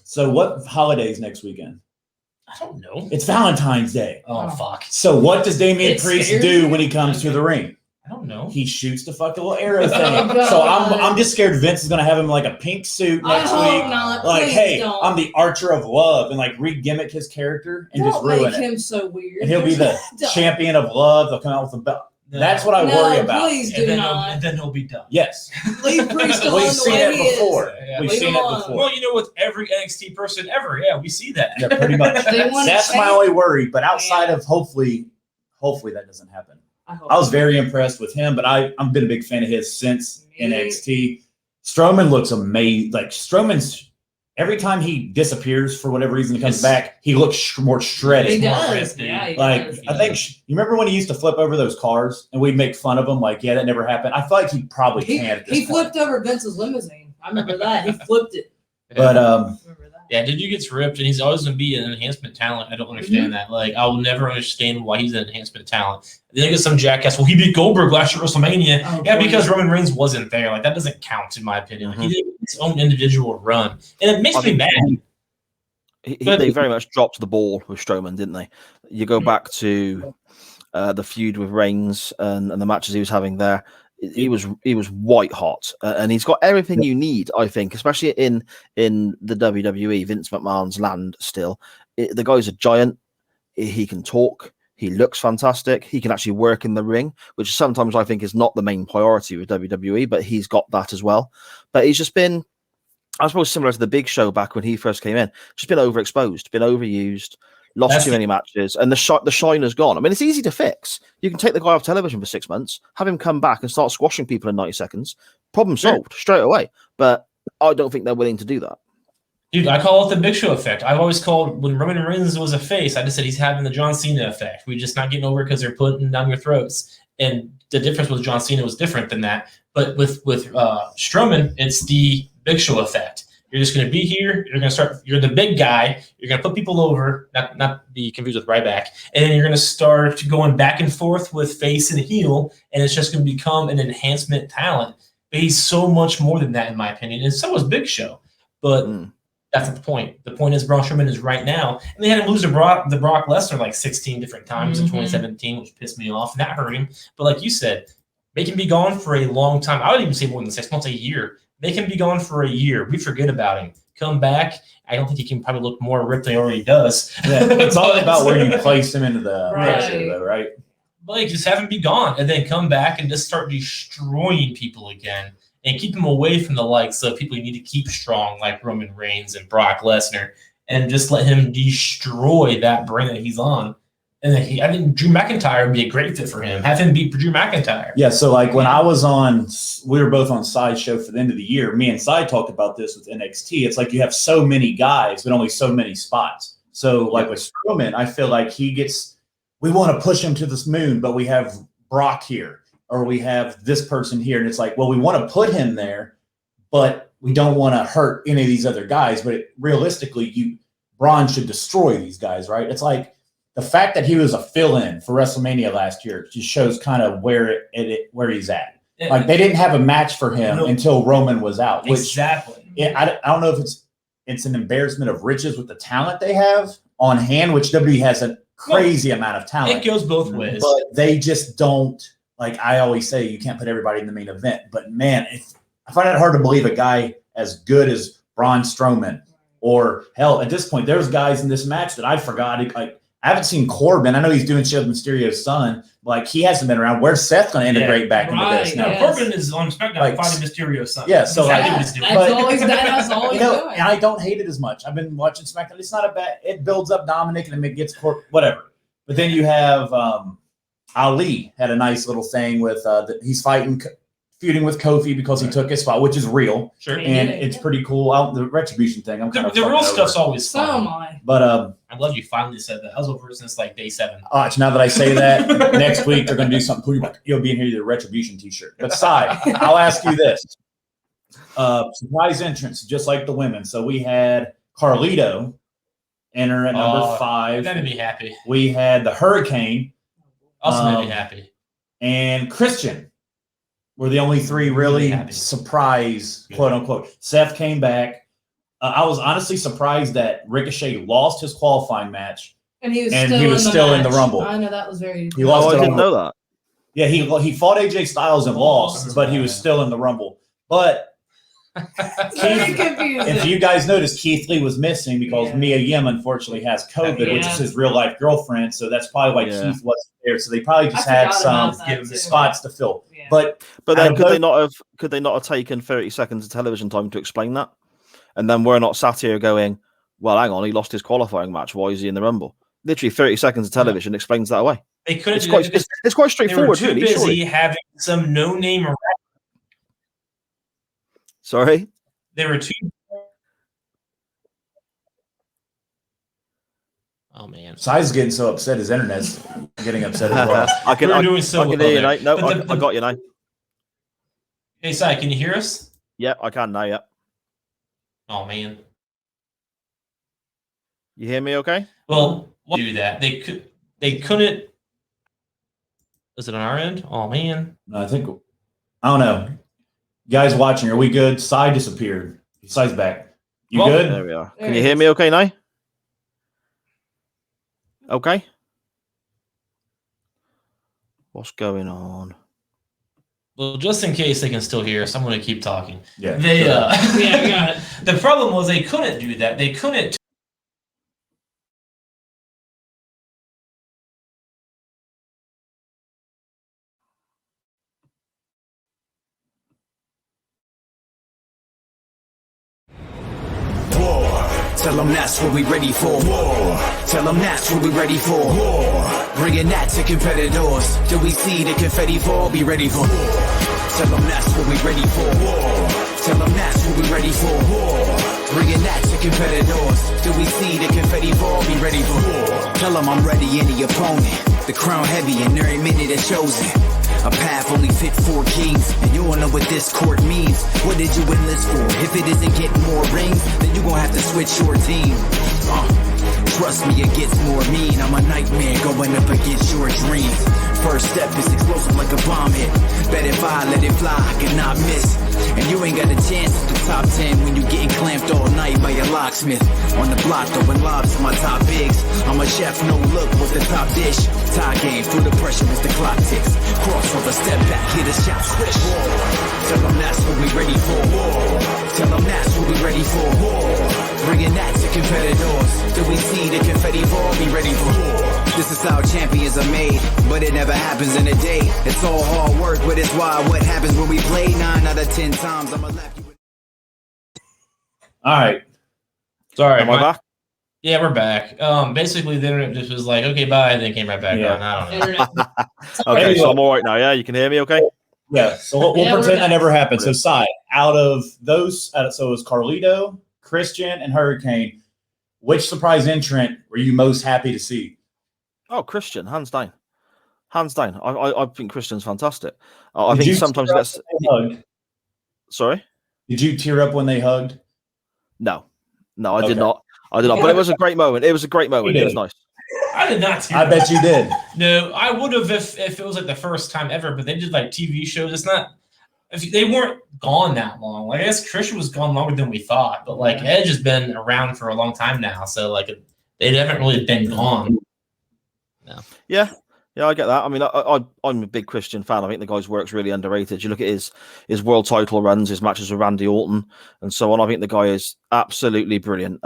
So, what holidays next weekend? I don't know. It's Valentine's Day. Oh, fuck. So, what does Damian It Priest scares do you? when he comes to the ring? I don't know. He shoots the fucking little arrow thing. Oh, So God. I'm just scared Vince is gonna have him in like a pink suit I next hope week. not. Like, Please hey, don't. I'm the Archer of Love, and like re-gimmick his character and Don't just ruin make it. him so weird. And he'll be the Don't. champion of love. They'll come out with a belt. No. That's what I No, worry about. please do and then not. and then he'll be done. Yes, Leave Priest alone we've the seen way it he is. before. Yeah. We've Leave seen him it alone. before. Well, you know, with every NXT person ever, yeah, we see that. Yeah, pretty much. They wanna That's my change- only worry. But outside of hopefully that doesn't happen. hope I was very impressed with him, but I've been a big fan of his since Me. NXT. Strowman looks amazing. Like Strowman's every time he disappears for whatever reason, he comes back, he looks more He shredded. does. Dude. Yeah, he Like does. I think you remember when he used to flip over those cars and we'd make fun of him, like, yeah, that never happened. I feel like he probably he, can at this he point. flipped over Vince's limousine. I remember that. He flipped it. But I remember that. Yeah, dude, you gets ripped, and he's always going to be an enhancement talent. I don't understand that. Like, I will never understand why he's an enhancement talent. Then I get some jackass. Well, he beat Goldberg last year at WrestleMania. Oh, Yeah, boy. because Roman Reigns wasn't there. Like, that doesn't count, in my opinion. Like, he did his own individual run. And it makes I me think- mad. They very much dropped the ball with Strowman, didn't they? You go back to the feud with Reigns and the matches he was having there. He was white hot, and he's got everything you need, I think, especially in the WWE, Vince McMahon's land. Still, the guy's a giant. He can talk. He looks fantastic. He can actually work in the ring, which sometimes I think is not the main priority with WWE, but he's got that as well. But he's just been, I suppose, similar to the Big Show back when he first came in. Just been overexposed, been overused, lost That's too many matches, and the shine has gone. I mean, it's easy to fix. You can take the guy off television for 6 months, have him come back and start squashing people in 90 seconds. Problem solved straight away. But I don't think they're willing to do that. Dude, I call it the Big Show effect. I've always called, when Roman Reigns was a face, I just said he's having the John Cena effect. We're just not getting over because they're putting down your throats. And the difference with John Cena was different than that. But with Strowman, it's the Big Show effect. You're just going to be here. You're going to start. You're the big guy. You're going to put people over, not be confused with Ryback. And then you're going to start going back and forth with face and heel, and it's just going to become an enhancement talent. But he's so much more than that, in my opinion. And so was Big Show. But that's not the point. The point is Braun Strowman is right now, and they had him lose to Brock Lesnar like 16 different times in 2017, which pissed me off, and that hurt him. But like you said, they can be gone for a long time. I would even say more than 6 months, a year. They can be gone for a year. We forget about him. Come back. I don't think he can probably look more ripped than he already does. yeah, it's all about where you place him into the Right. picture, though, right? Like, just have him be gone and then come back and just start destroying people again and keep him away from the likes of people you need to keep strong, like Roman Reigns and Brock Lesnar, and just let him destroy that brand that he's on. And then I think Drew McIntyre would be a great fit for him. Have him beat Drew McIntyre. Yeah, so like when I was on, we were both on Sideshow for the end of the year. Me and Side talked about this with NXT. It's like you have so many guys, but only so many spots. So like with Strowman, I feel like we want to push him to this moon, but we have Brock here, or we have this person here. And it's like, well, we want to put him there, but we don't want to hurt any of these other guys. But realistically, Braun should destroy these guys, right? It's like, the fact that he was a fill-in for WrestleMania last year just shows kind of where he's at. Like they didn't have a match for him until Roman was out. Which Exactly. I don't know if it's an embarrassment of riches with the talent they have on hand, which WWE has a crazy amount of talent. It goes both ways. But they just don't, like I always say, you can't put everybody in the main event. But man, I find it hard to believe a guy as good as Braun Strowman, or hell, at this point, there's guys in this match that I forgot. Like I haven't seen Corbin. I know he's doing shit with Mysterio's son. Like, he hasn't been around. Where's Seth going to integrate back into this now? No, Corbin is on SmackDown Like, fighting Mysterio's son. Yeah, so Exactly like, what he's doing. That's always that's all he's doing. and I don't hate it as much. I've been watching SmackDown. It's not a bad. It builds up Dominic and it gets whatever. But then you have Ali had a nice little thing with he's feuding with Kofi because he took his spot, which is real. Sure. And it's pretty cool. The retribution thing, I'm kind of The real stuff's always So fun. am I. But I love you finally said that. I was over since like day 7. watch, now that I say that, next week they're going to do something cool. You'll be in here with a retribution T-shirt. But Sai, I'll ask you this: surprise entrance, just like the women. So we had Carlito enter at number 5. That made me happy. We had the Hurricane. Also made me happy. And Christian were the only 3 really surprise, quote unquote. Seth came back. I was honestly surprised that Ricochet lost his qualifying match. And he was And still, he was in, the still in the match. Rumble. I know that was very. He lost I it didn't on- know that. Yeah, he fought AJ Styles and lost, but he was still in the Rumble. But Very confusing. if you guys noticed, Keith Lee was missing because Mia Yim unfortunately has COVID, which is his real life girlfriend. So that's probably why Keith wasn't there. So they probably just had some spots to fill. Yeah. But then could they not have taken 30 seconds of television time to explain that? And then we're not sat here going, well, hang on, he lost his qualifying match. Why is he in the Rumble? Literally 30 seconds of television explains that away. They could have. It's quite straightforward, They were too really. busy Surely. having some no-name. Sorry? They were too. Oh man, Sai's getting so upset. His internet's getting upset as well. I can We're doing so I can well hear you there. now. No, But I got you now. Hey, Sai, can you hear us? Yeah, I can now, yeah. Oh man. You hear me okay? Well, do that. They couldn't. Was it on our end? Oh man. I don't know. Guys watching, are we good? Sai disappeared. Sai's back. You Well, good? There we are. There Can it you hear is. me okay now? Okay. What's going on? Well, just in case they can still hear us, I'm going to keep talking. Yeah. They Yeah, we got it. The problem was they couldn't do that. They couldn't. Tell them that's what we ready for. War. Tell them that's what we ready for. War. Bringing that to competitors. Till we see the confetti fall, be ready for war. Tell them that's what we ready for. War. Tell them that's what we ready for. War. Bringing that to competitors. Till we see the confetti fall, be ready for war. Tell them I'm ready, any opponent. The crown heavy and every minute is chosen. A path only fit for kings, and you won't know what this court means. What did you enlist for? If it isn't getting more rings, then you gon' have to switch your team. Trust me, it gets more mean. I'm a nightmare going up against your dreams. First step is explosive like a bomb hit. Bet if I let it fly, I cannot miss. And you ain't got a chance at the top 10 when you getting clamped all night by a locksmith. On the block, throwing lobs to my top bigs. I'm a chef, no look, what's the top dish? Tie game, through the pressure as the clock ticks. Crossover, step back, hit a shot, switch. War. Tell them that's what we ready for. War. Tell them that's what we ready for. War. Bringing that to competitors. Till we see the confetti fall, be ready for war. This is how champions are made, but it never happens in a day. It's all hard work, but it's why what happens when we play 9 out of 10 times. I'ma lap you with. All right. Sorry, Am I back? Yeah, we're back. Basically, the internet just was like, okay, bye, and then came right back Yeah. on. I don't know. Internet. Okay, Anyway. so I'm all right now, yeah? You can hear me okay? Yeah. So we'll Yeah, we're pretend that back. never happened. So Sai, out of those, so it was Carlito, Christian, and Hurricane. Which surprise entrant were you most happy to see? Oh, Christian, hands down. Hands down. I think Christian's fantastic. I Did think you sometimes tear up that's... when they hugged? Sorry? Did you tear up when they hugged? No, I did Okay. not. I did not. But it was a great moment. It was a great moment. You It was did. nice. I did not. See I that. bet you did. No, I would have if it was like the first time ever. But they did like TV shows. It's not. If they weren't gone that long. Like I guess Christian was gone longer than we thought. But like Edge has been around for a long time now. So like they haven't really been gone. Yeah, I get that. I mean, I'm a big Christian fan. I think the guy's work's really underrated. You look at his world title runs, his matches with Randy Orton, and so on. I think the guy is absolutely brilliant.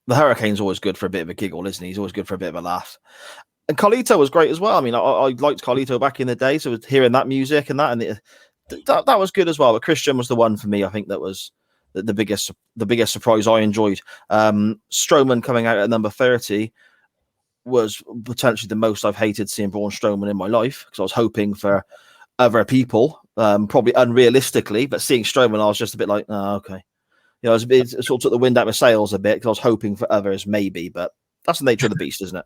the Hurricane's always good for a bit of a giggle, isn't he? He's always good for a bit of a laugh. And Carlito was great as well. I mean, I liked Carlito back in the day, so hearing that music and that was good as well. But Christian was the one for me. I think that was the biggest surprise I enjoyed. Strowman coming out at number 30 was potentially the most I've hated seeing Braun Strowman in my life, because I was hoping for other people, probably unrealistically, but seeing Strowman, I was just a bit like, oh, okay. You know, it sort of took the wind out of my sails a bit, because I was hoping for others maybe, but that's the nature of the beast, isn't it?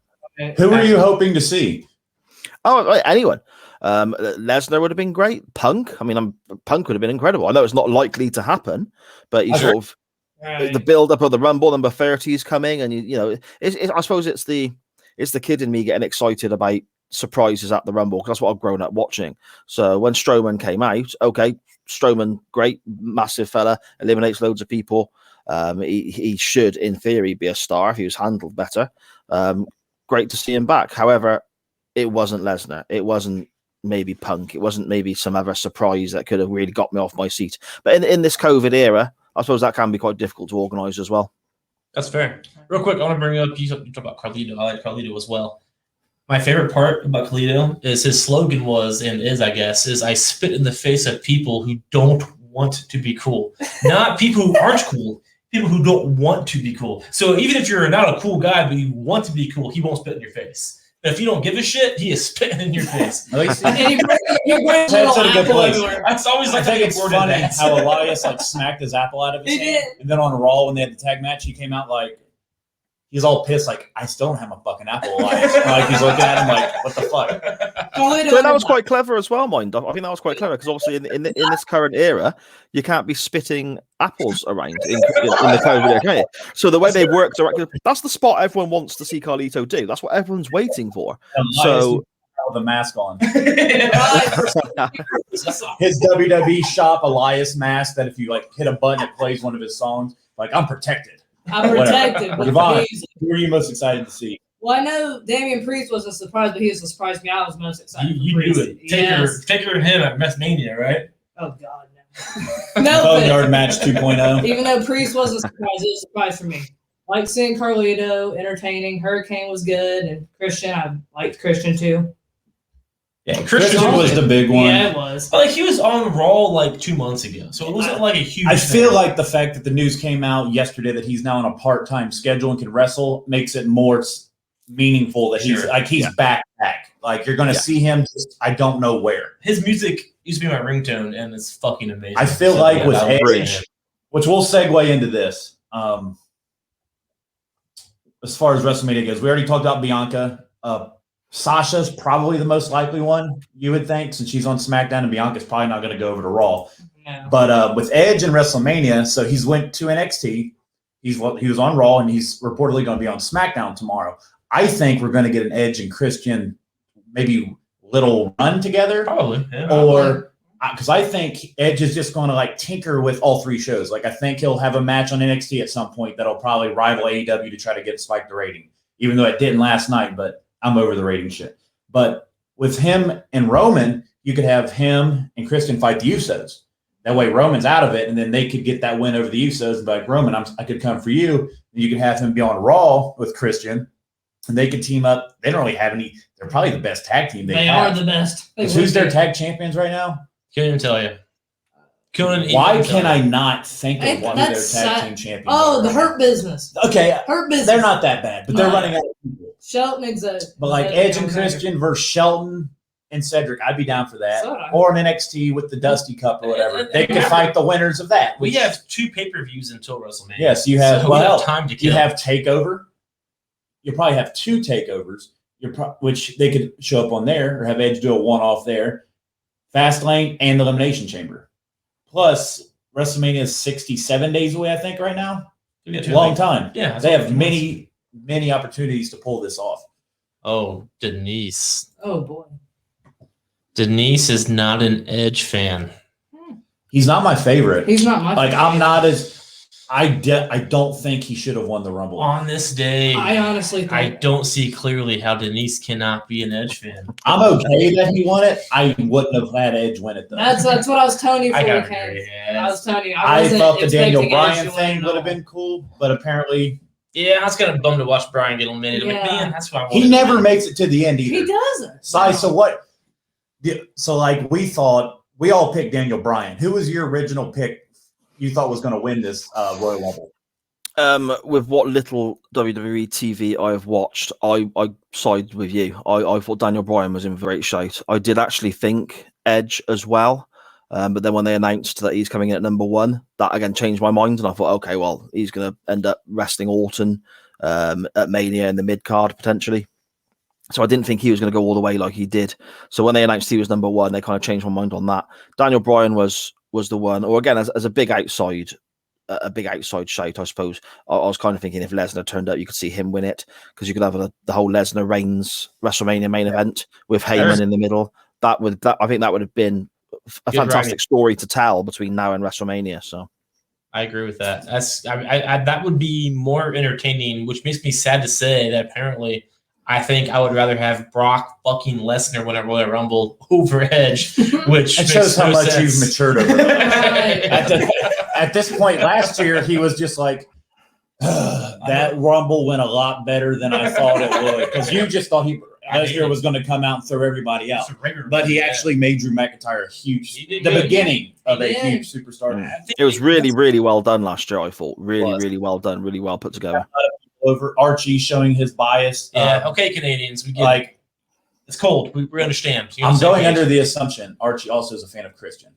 Who are you hoping to see? Oh, anyone. Lesnar would have been great. Punk. I mean, Punk would have been incredible. I know it's not likely to happen, but he sort of the build up of the Rumble, number 30 is coming, and you know, I suppose it's the kid in me getting excited about surprises at the Rumble, because that's what I've grown up watching. So when Strowman came out, okay, Strowman, great, massive fella, eliminates loads of people. He should, in theory, be a star if he was handled better. Great to see him back. However, it wasn't Lesnar. It wasn't maybe Punk. It wasn't maybe some other surprise that could have really got me off my seat. But in this COVID era, I suppose that can be quite difficult to organise as well. That's fair. Real quick, I want to bring up, you talk about Carlito. I like Carlito as well. My favorite part about Carlito is his slogan was, and is, I guess, is I spit in the face of people who don't want to be cool. Not people who aren't cool, people who don't want to be cool. So even if you're not a cool guy, but you want to be cool, he won't spit in your face. But if you don't give a shit, he is spitting in your face. That's a good place. That's always like I think it's funny that. how Elias like smacked his apple out of his hand, and then on Raw when they had the tag match, he came out like he's all pissed, like I still don't have my fucking apple, Elias. Like he's looking at him like, what the fuck? So that was quite clever as well, mind. I think that was quite clever, because obviously in this current era, you can't be spitting apples around in the COVID era. So the way they worked directly, that's the spot everyone wants to see Carlito do. That's what everyone's waiting for. So with the mask on. His WWE shop Elias mask that if you like hit a button, it plays one of his songs. Like I'm protected. I'm protected. Devon, who are you most excited to see? Well, I know Damian Priest wasn't surprised, but he was surprised me. I was most excited. You do it. Take her and him at Wrestlemania, right? Oh God, no. No. Boneyard match 2.0. Even though Priest wasn't surprised, it was a surprise for me. Like seeing Carlito, entertaining. Hurricane was good, and Christian, I liked Christian too. Yeah, Christian was the big one. Yeah, it was. But like he was on Raw like 2 months ago, so it wasn't like a huge. I feel like the fact that the news came out yesterday that he's now on a part-time schedule and can wrestle makes it more meaningful that he's back. Like you're going to see him. I don't know where. His music used to be my ringtone, and it's fucking amazing. I feel like with Edge, which we'll segue into this. As far as WrestleMania goes, we already talked about Bianca. Sasha's probably the most likely one, you would think, since she's on SmackDown, and Bianca's probably not going to go over to Raw. No. But with Edge and WrestleMania, so he's went to NXT. He was on Raw, and he's reportedly going to be on SmackDown tomorrow. I think we're going to get an Edge and Christian maybe little run together. Probably. Yeah. Or because I think Edge is just going to like tinker with all three shows. Like I think he'll have a match on NXT at some point that'll probably rival AEW to try to get spike the rating, even though it didn't last night, but I'm over the rating shit. But with him and Roman, you could have him and Christian fight the Usos. That way Roman's out of it, and then they could get that win over the Usos and be like, Roman, I could come for you. And you could have him be on Raw with Christian, and they could team up. They don't really have any. They're probably the best tag team they are the best. Who's their tag champions right now? Can't even tell you. Why can I not think of one of their tag team champions? Oh, the Hurt Business. Okay. Hurt Business. They're not that bad, but they're running out of people. Shelton exotic. But like Edge and Christian versus Shelton and Cedric, I'd be down for that. So or an NXT with the Dusty Cup or whatever. They could fight the winners of that. We have 2 pay-per-views until WrestleMania. Yes, you have. So we have time to kill. You have Takeover. You probably have 2 takeovers, which they could show up on there, or have Edge do a one-off there. Fastlane and the Elimination Chamber. Plus, WrestleMania is 67 days away, I think, right now. Long time. Yeah. They have many opportunities to pull this off. Oh, Denise. Oh, boy. Denise is not an Edge fan. He's not my favorite. He's not my favorite. I'm not as... I don't think he should have won the Rumble. On this day, I honestly think... I don't see clearly how Denise cannot be an Edge fan. I'm okay that he won it. I wouldn't have had Edge win it, though. That's what I was telling you. I I was telling you. I thought the Daniel expecting Bryan Edge to thing win would have all. been cool, but apparently Yeah, I was kind of bummed to watch Brian get eliminated. Yeah. Like, man, that's what I wanted. He never makes it to the end either. He doesn't. Sai, so what? So like we thought, we all picked Daniel Bryan. Who was your original pick? You thought was going to win this Royal Rumble? With what little WWE TV I have watched, I sided with you. I thought Daniel Bryan was in for a great shout. I did actually think Edge as well. But then when they announced that he's coming in at number 1, that again changed my mind. And I thought, okay, well, he's going to end up wrestling Orton at Mania in the mid card potentially. So I didn't think he was going to go all the way like he did. So when they announced he was number 1, they kind of changed my mind on that. Daniel Bryan was the one, or again, as a big outside shout, I suppose. I was kind of thinking if Lesnar turned up, you could see him win it, because you could have the whole Lesnar Reigns WrestleMania main event with Heyman in the middle. I think that would have been a fantastic story to tell between now and WrestleMania. So I agree with that. That would be more entertaining, which makes me sad to say that apparently I think I would rather have Brock fucking Lesnar win a Royal Rumble over Edge, which it shows how much sense. you've matured over. At this point last year, he was just like, that Rumble went a lot better than I thought it would, because you just thought Lesnar was going to come out and throw everybody out. But he actually made Drew McIntyre a huge, beginning of a huge superstar. It was really, really well done last year, I thought. Really well done, really well put together. Over Archie showing his bias. Yeah, okay, Canadians, we get it. It's cold. We understand. I'm going under the assumption Archie also is a fan of Christian.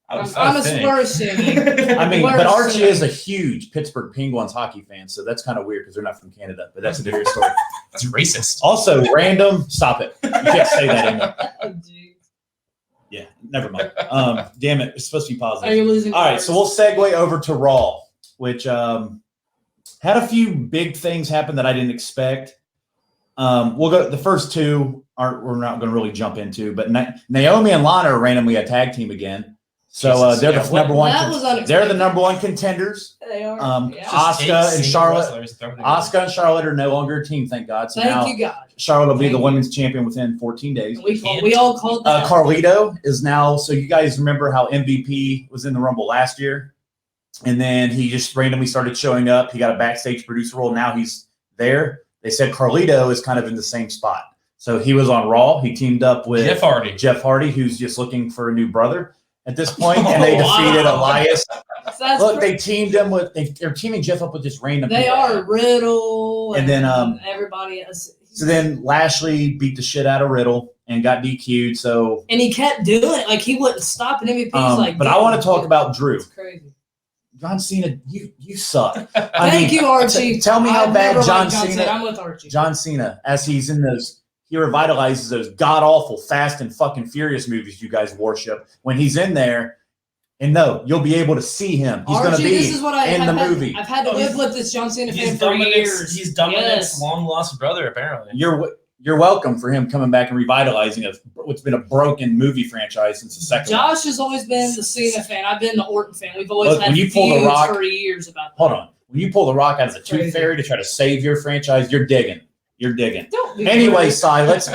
I'm a Spurs fan. I mean, but Archie is a huge Pittsburgh Penguins hockey fan, so that's kind of weird because they're not from Canada, but that's a different story. That's racist. Also, random. Stop it. You can't say that anymore. Yeah, never mind. Damn it. It's supposed to be positive. Are you losing? All right, so we'll segue over to Raw, which had a few big things happen that I didn't expect. We'll go. The first two we're not going to really jump into, but Naomi and Lana are randomly a tag team again. So they're the number one. They're the number 1 contenders. They are. Asuka and Charlotte. Asuka and Charlotte are no longer a team, thank God. So Thank you, God. Charlotte will be the women's champion within 14 days. We all called that. Carlito is now. So you guys remember how MVP was in the Rumble last year, and then he just randomly started showing up. He got a backstage producer role. Now he's there. They said Carlito is kind of in the same spot. So he was on Raw. He teamed up with Jeff Hardy, who's just looking for a new brother at this point, and they defeated Elias. Look, they teamed him with. They're teaming Jeff up with this random. They are Riddle, and then everybody else. So then Lashley beat the shit out of Riddle and got DQ'd. So he kept doing it, like he wouldn't stop. And MVP but I want to talk about Drew. It's crazy. John Cena, you suck. Thank you, Archie. Tell me how bad John Cena. I'm with Archie. John Cena, as he's in those. He revitalizes those god-awful Fast and fucking Furious movies you guys worship. When he's in there, and no, you'll be able to see him. He's going to be in the movie. I've had to live with this John Cena fan for years. He's Dominic's long-lost brother, apparently. You're welcome for him coming back and revitalizing what's been a broken movie franchise since the second one. Josh has always been the Cena fan. I've been the Orton fan. We've always had when you pull the Rock, for years about that. Hold on. When you pull the Rock out of the Tooth Fairy to try to save your franchise, you're digging. You're digging. Anyway, Sai, let's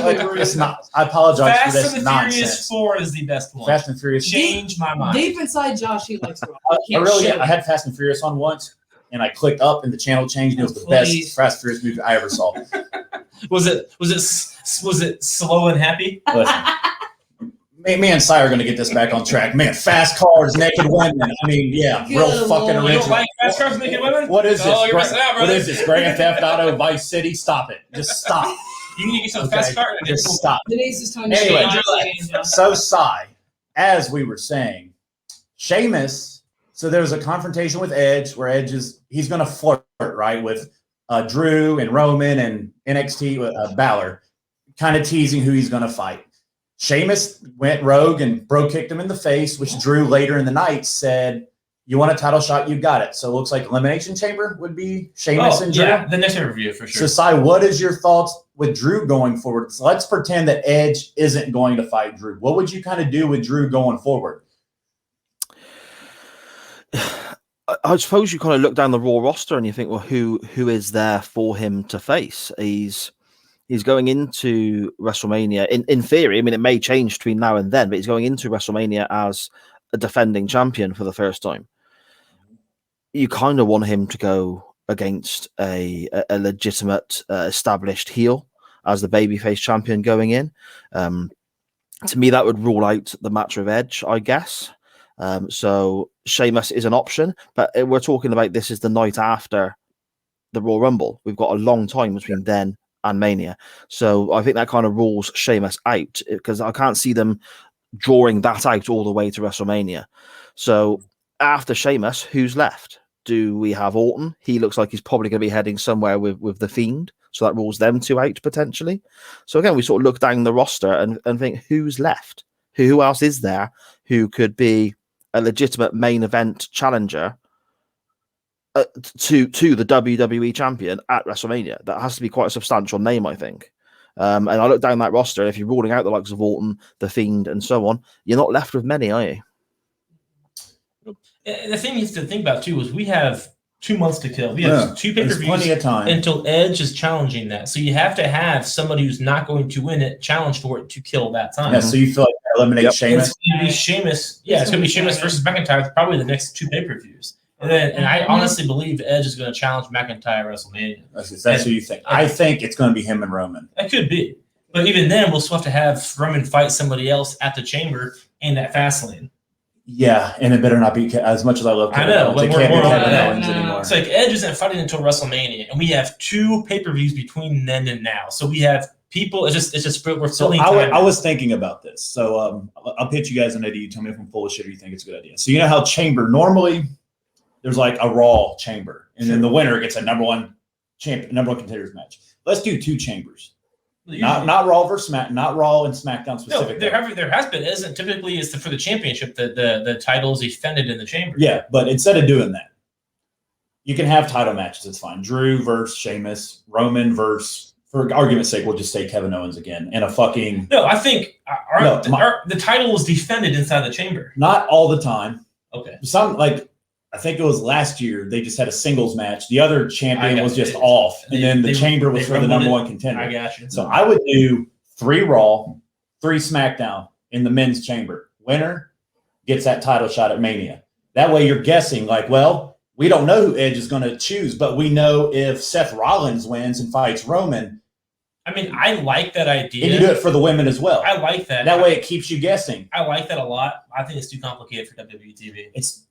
not. I apologize for this nonsense. Fast and Furious 4 is the best one. Fast and Furious. Change my mind. Deep inside Josh, he likes Rock. I had Fast and Furious on once, and I clicked up, and the channel changed, and it was the best Fast and Furious movie I ever saw. Was it slow and happy? Listen, me and Sai are going to get this back on track. Man, fast cars, naked women. I mean, yeah, real fucking original. You don't like fast cars, naked women? What is this? Oh, you're missing out, brother. What is this? Grand Theft Auto, Vice City? Stop it. Just stop. You need to get some fast car. Just stop. Denise is time Anyway, to so Sai, as we were saying, Sheamus. So there was a confrontation with Edge where he's going to flirt, right, with Drew and Roman and NXT Balor, kind of teasing who he's going to fight. Sheamus went rogue and kicked him in the face, which Drew later in the night said, "You want a title shot? You got it." So it looks like Elimination Chamber would be Sheamus and Drew. Yeah, the next review for sure. So Sai, what is your thoughts with Drew going forward? So let's pretend that Edge isn't going to fight Drew. What would you kind of do with Drew going forward? I suppose you kind of look down the Raw roster and you think, well, who is there for him to face? He's going into WrestleMania. In theory, I mean, it may change between now and then, but he's going into WrestleMania as a defending champion for the first time. You kind of want him to go against a legitimate established heel as the babyface champion going in. To me, that would rule out the match with Edge, I guess. So Sheamus is an option, but we're talking about this is the night after the Royal Rumble. We've got a long time between then and Mania. So I think that kind of rules Sheamus out because I can't see them drawing that out all the way to WrestleMania. So after Sheamus, who's left? Do we have Orton? He looks like he's probably going to be heading somewhere with The Fiend. So that rules them two out potentially. So again, we sort of look down the roster and think, who's left? Who else is there who could be a legitimate main event challenger to the WWE champion at WrestleMania? That has to be quite a substantial name, I think. And I look down that roster, and if you're ruling out the likes of Orton, The Fiend, and so on, you're not left with many, are you? The thing you have to think about, too, is we have 2 months to kill. We have two There's pay-per-views plenty of time. until Edge is challenging that. So you have to have somebody who's not going to win it challenge for it to kill that time. Yeah, so you feel like eliminate Sheamus? It's going to be Sheamus. Yeah, it's going to be Sheamus versus McIntyre, probably the next 2 pay-per-views. And I honestly believe Edge is going to challenge McIntyre at WrestleMania. That's what you think. I think it's going to be him and Roman. That could be. But even then, we'll still have to have Roman fight somebody else at the Chamber and at Fastlane. Yeah, and it better not be as much as I love Kevin Owens. It can't be Kevin Owens anymore. It's like Edge isn't fighting until WrestleMania, and we have 2 pay-per-views between then and now. So we have people. It's just we're filling time. I was thinking about this. So I'll pitch you guys an idea. You tell me if I'm full of shit or you think it's a good idea. So you know how Chamber normally there's like a Raw Chamber, and then the winner gets a number one contenders match. Let's do 2 chambers. Not Raw versus not Raw and SmackDown specifically. No, there has been. Isn't typically is for the championship the title is defended in the chamber. Yeah, but instead of doing that, you can have title matches. It's fine. Drew versus Sheamus, Roman versus, for argument's sake, we'll just say Kevin Owens again, and a fucking. No, I think the title is defended inside the chamber. Not all the time. Okay. Some I think it was last year. They just had a singles match. The other champion was just off, and then the chamber was for the number one contender. I got you. So I would do 3 Raw, 3 SmackDown in the men's chamber. Winner gets that title shot at Mania. That way you're guessing like, well, we don't know who Edge is going to choose, but we know if Seth Rollins wins and fights Roman. I mean, I like that idea. And you do it for the women as well. I like that. That way it keeps you guessing. I like that a lot. I think it's too complicated for WWE TV. It's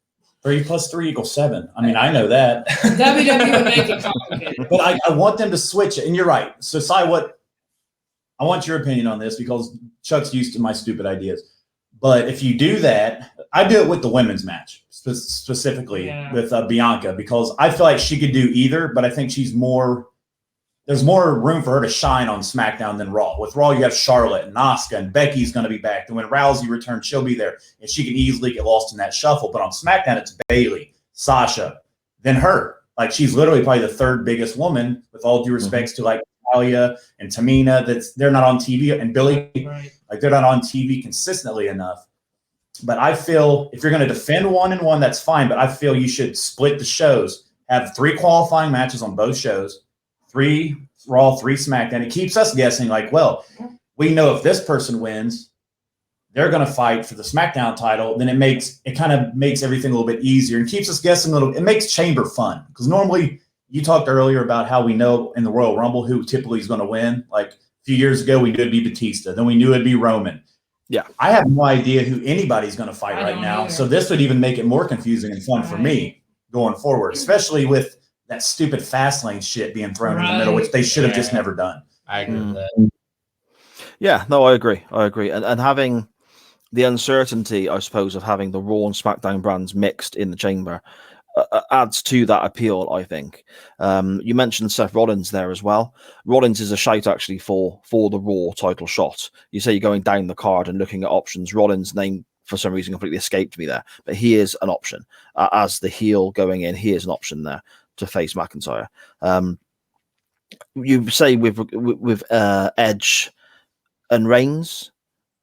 3 + 3 = 7. I mean, I know that. WWE would make it complicated. But I want them to switch it. And you're right. So, Cy, I want your opinion on this because Chuck's used to my stupid ideas. But if you do that, I do it with the women's match specifically with Bianca because I feel like she could do either, but I think there's more room for her to shine on SmackDown than Raw. With Raw, you have Charlotte and Asuka, and Becky's going to be back. And when Rousey returns, she'll be there, and she can easily get lost in that shuffle. But on SmackDown, it's Bayley, Sasha, then her. Like, she's literally probably the 3rd biggest woman, with all due respects to, like, Natalya and Tamina. They're not on TV, and Billy, like, they're not on TV consistently enough. But I feel if you're going to defend 1 and 1, that's fine. But I feel you should split the shows, have 3 qualifying matches on both shows, 3 Raw, 3 SmackDown. It keeps us guessing like, well, we know if this person wins, they're going to fight for the SmackDown title. Then it kind of makes everything a little bit easier and keeps us guessing a little. It makes Chamber fun because normally you talked earlier about how we know in the Royal Rumble who typically is going to win. Like a few years ago, we knew it'd be Batista. Then we knew it'd be Roman. Yeah. I have no idea who anybody's going to fight right now. Either. So this would even make it more confusing and fun for me going forward, especially with that stupid Fastlane shit being thrown in the middle, which they should have just never done. I agree with that. Yeah, no, I agree. And having the uncertainty, I suppose, of having the Raw and SmackDown brands mixed in the chamber adds to that appeal, I think. You mentioned Seth Rollins there as well. Rollins is a shout actually for the Raw title shot. You say you're going down the card and looking at options. Rollins' name for some reason completely escaped me there, but he is an option. As the heel going in, he is an option there to face McIntyre. You say with Edge and Reigns,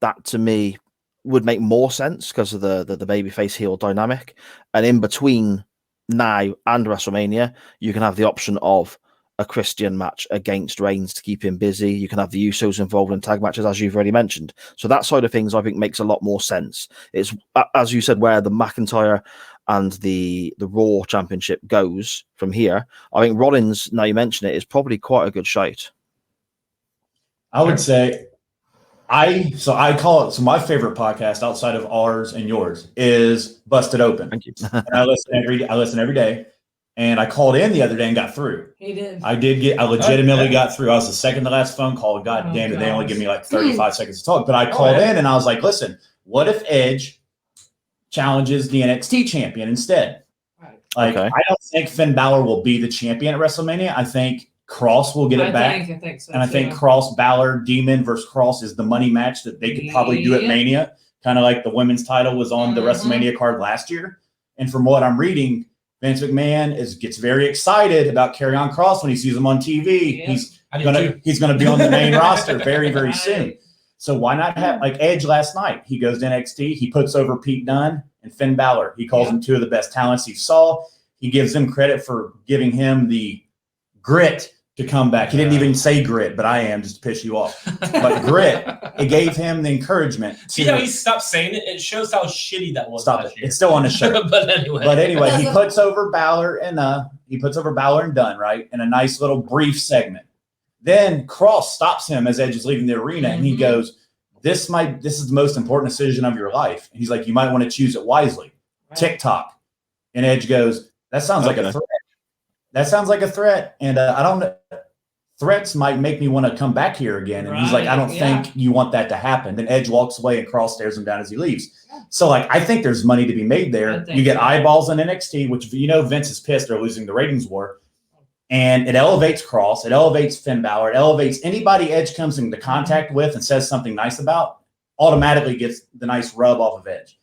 that to me would make more sense because of the babyface heel dynamic. And in between now and WrestleMania, you can have the option of a Christian match against Reigns to keep him busy. You can have the Usos involved in tag matches, as you've already mentioned. So that side of things, I think, makes a lot more sense. It's, as you said, where the McIntyre and the Raw Championship goes from here. I think Rollins, now you mention it, is probably quite a good shout. I would say I call it, so my favorite podcast outside of ours and yours is Busted Open. Thank you. And I listen every day. And I called in the other day and got through. He did. I legitimately got through. I was the second to last phone call. God damn it, they only give me like 35 seconds to talk. But I called in and I was like, listen, what if Edge challenges the NXT champion instead? Right. Like, Okay. I don't think Finn Balor will be the champion at WrestleMania. I think Cross will get it back. I think so. And I think Cross, Balor, Demon versus Cross is the money match that they could probably do at Yeah. Mania, kind of like the women's title was on the WrestleMania card last year. And from what I'm reading, Vince McMahon gets very excited about Karrion Kross when he sees him on TV. Yeah. He's gonna be on the main roster very, very soon. So why not have like Edge last night? He goes to NXT, he puts over Pete Dunne and Finn Balor. He calls them two of the best talents he saw. He gives them credit for giving him the grit to come back. He didn't even say grit, but I am just to piss you off. But grit, it gave him the encouragement. See how he stopped saying it? It shows how shitty that was Stop last it. year. It's still on the show. But anyway. But anyway, he puts over Balor and Dunn, right, in a nice little brief segment. Then Cross stops him as Edge is leaving the arena, and he goes, "This is the most important decision of your life." And he's like, "You might want to choose it wisely." Right. TikTok, and Edge goes, "That sounds like a threat. That sounds like a threat." And I don't know. Threats might make me want to come back here again. And he's like, "I don't think you want that to happen." Then Edge walks away and Cross stares him down as he leaves. So, like, I think there's money to be made there. You get eyeballs on NXT, which, Vince is pissed they're losing the ratings war. And it elevates Cross. It elevates Finn Balor. It elevates anybody Edge comes into contact with and says something nice about, automatically gets the nice rub off of Edge.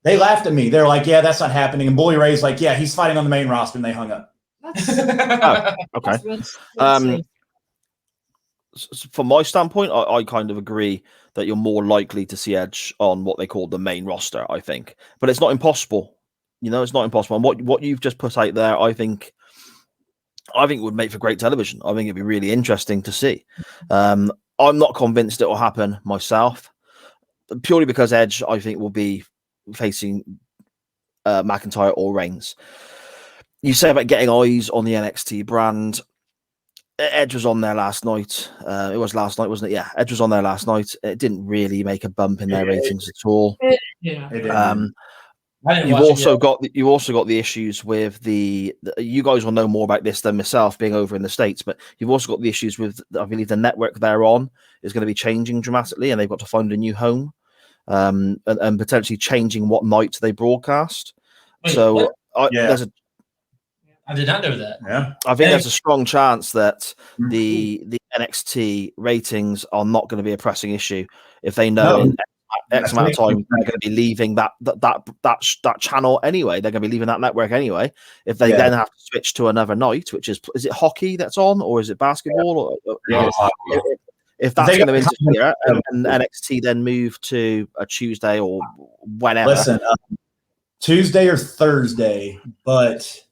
They laughed at me. They're like, "Yeah, that's not happening." And Bully Ray's like, "Yeah, he's fighting on the main roster," and they hung up. Okay. From my standpoint, I kind of agree that you're more likely to see Edge on what they call the main roster, I think. But it's not impossible. It's not impossible. And what you've just put out there, I think would make for great television. I think it'd be really interesting to see. I'm not convinced it will happen myself, purely because Edge, I think, will be facing McIntyre or Reigns. You say about getting eyes on the NXT brand. Edge was on there last night. It was last night, wasn't it? Yeah, Edge was on there last night. It didn't really make a bump in their ratings at all. You've also got the issues with you guys will know more about this than myself, being over in the States, but you've also got the issues with, I believe, the network they're on is going to be changing dramatically, and they've got to find a new home, and potentially changing what night they broadcast. Wait, so I did not know that. Yeah, I think there's a strong chance that the NXT ratings are not going to be a pressing issue if they know in X amount of time they're going to be leaving that channel anyway. They're going to be leaving that network anyway. If they then have to switch to another night, which is it hockey that's on, or is it basketball? If that's going to interfere, and NXT then move to a Tuesday or whenever. Listen, Tuesday or Thursday, but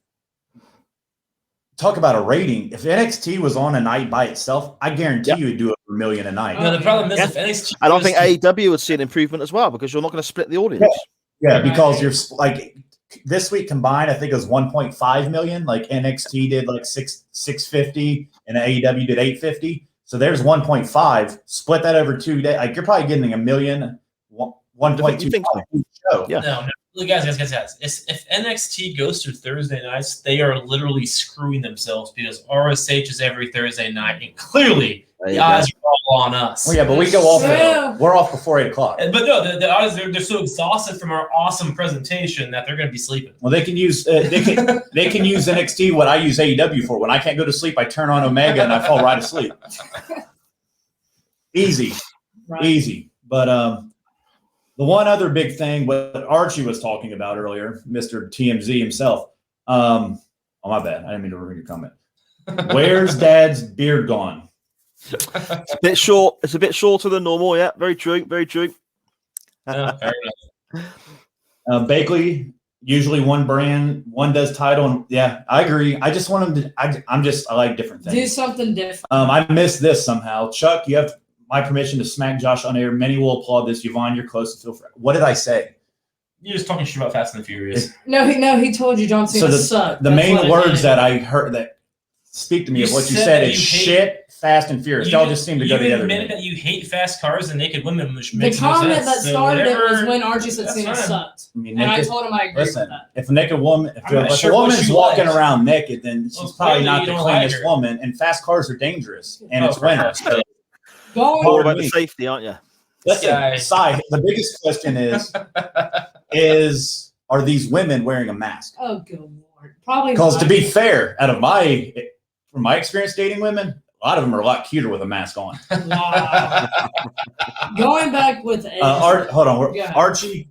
talk about a rating. If NXT was on a night by itself, I guarantee you would do it for $1 million a night. No, the problem is if NXT, and I think AEW would see an improvement as well, because you're not going to split the audience. Yeah, because you're like this week combined, I think it was 1.5 million. Like NXT did like 650 and AEW did 850. So there's 1.5. Split that over 2 days. Like you're probably getting $1 million, 1.2 show. Yeah. No. Guys. If NXT goes to Thursday nights, they are literally screwing themselves because RSH is every Thursday night, and clearly the eyes are all on us. Well, yeah, but we go off. We're off before 8 o'clock. But no, the eyes they're so exhausted from our awesome presentation that they're going to be sleeping. Well, they can use they can use NXT what I use AEW for. When I can't go to sleep, I turn on Omega and I fall right asleep. Easy. But the one other big thing, what Archie was talking about earlier, Mr. TMZ himself. Oh, my bad. I didn't mean to read your comment. Where's Dad's beard gone? It's a bit short. It's a bit shorter than normal. Yeah, very true. Very true. Fair enough. Bakley Usually one brand, one does title. And yeah, I agree. I just want them to, I like different things. Do something different. I missed this somehow. Chuck, you have my permission to smack Josh on air. Many will applaud this. Yvonne, you're close to feel free. What did I say? You're just talking shit about Fast and the Furious. No, he told you John Cena sucked. The That's main what it words is. that I heard that speak to me of what you said is shit, Fast and Furious. They all just seem to go together. You admitted that you hate fast cars and naked women, which The makes no comment sense. that So started it whatever- was when Archie said that's Cena fine. sucked. I mean, And I naked, told him I agree listen, with that. if a naked woman, I'm not if sure a what woman's she walking likes. around naked, then she's Well, probably clearly not you the don't like cleanest her. woman. And fast cars are dangerous, and it's winter. perhaps. So Going More Pardon about the me. safety, aren't you? listen, guy. Sai, the biggest question is are these women wearing a mask? Oh, good lord. Probably Because to not. be fair, from my experience dating women, a lot of them are a lot cuter with a mask on. Wow. Going back with Edge. Hold on, Yeah. Archie,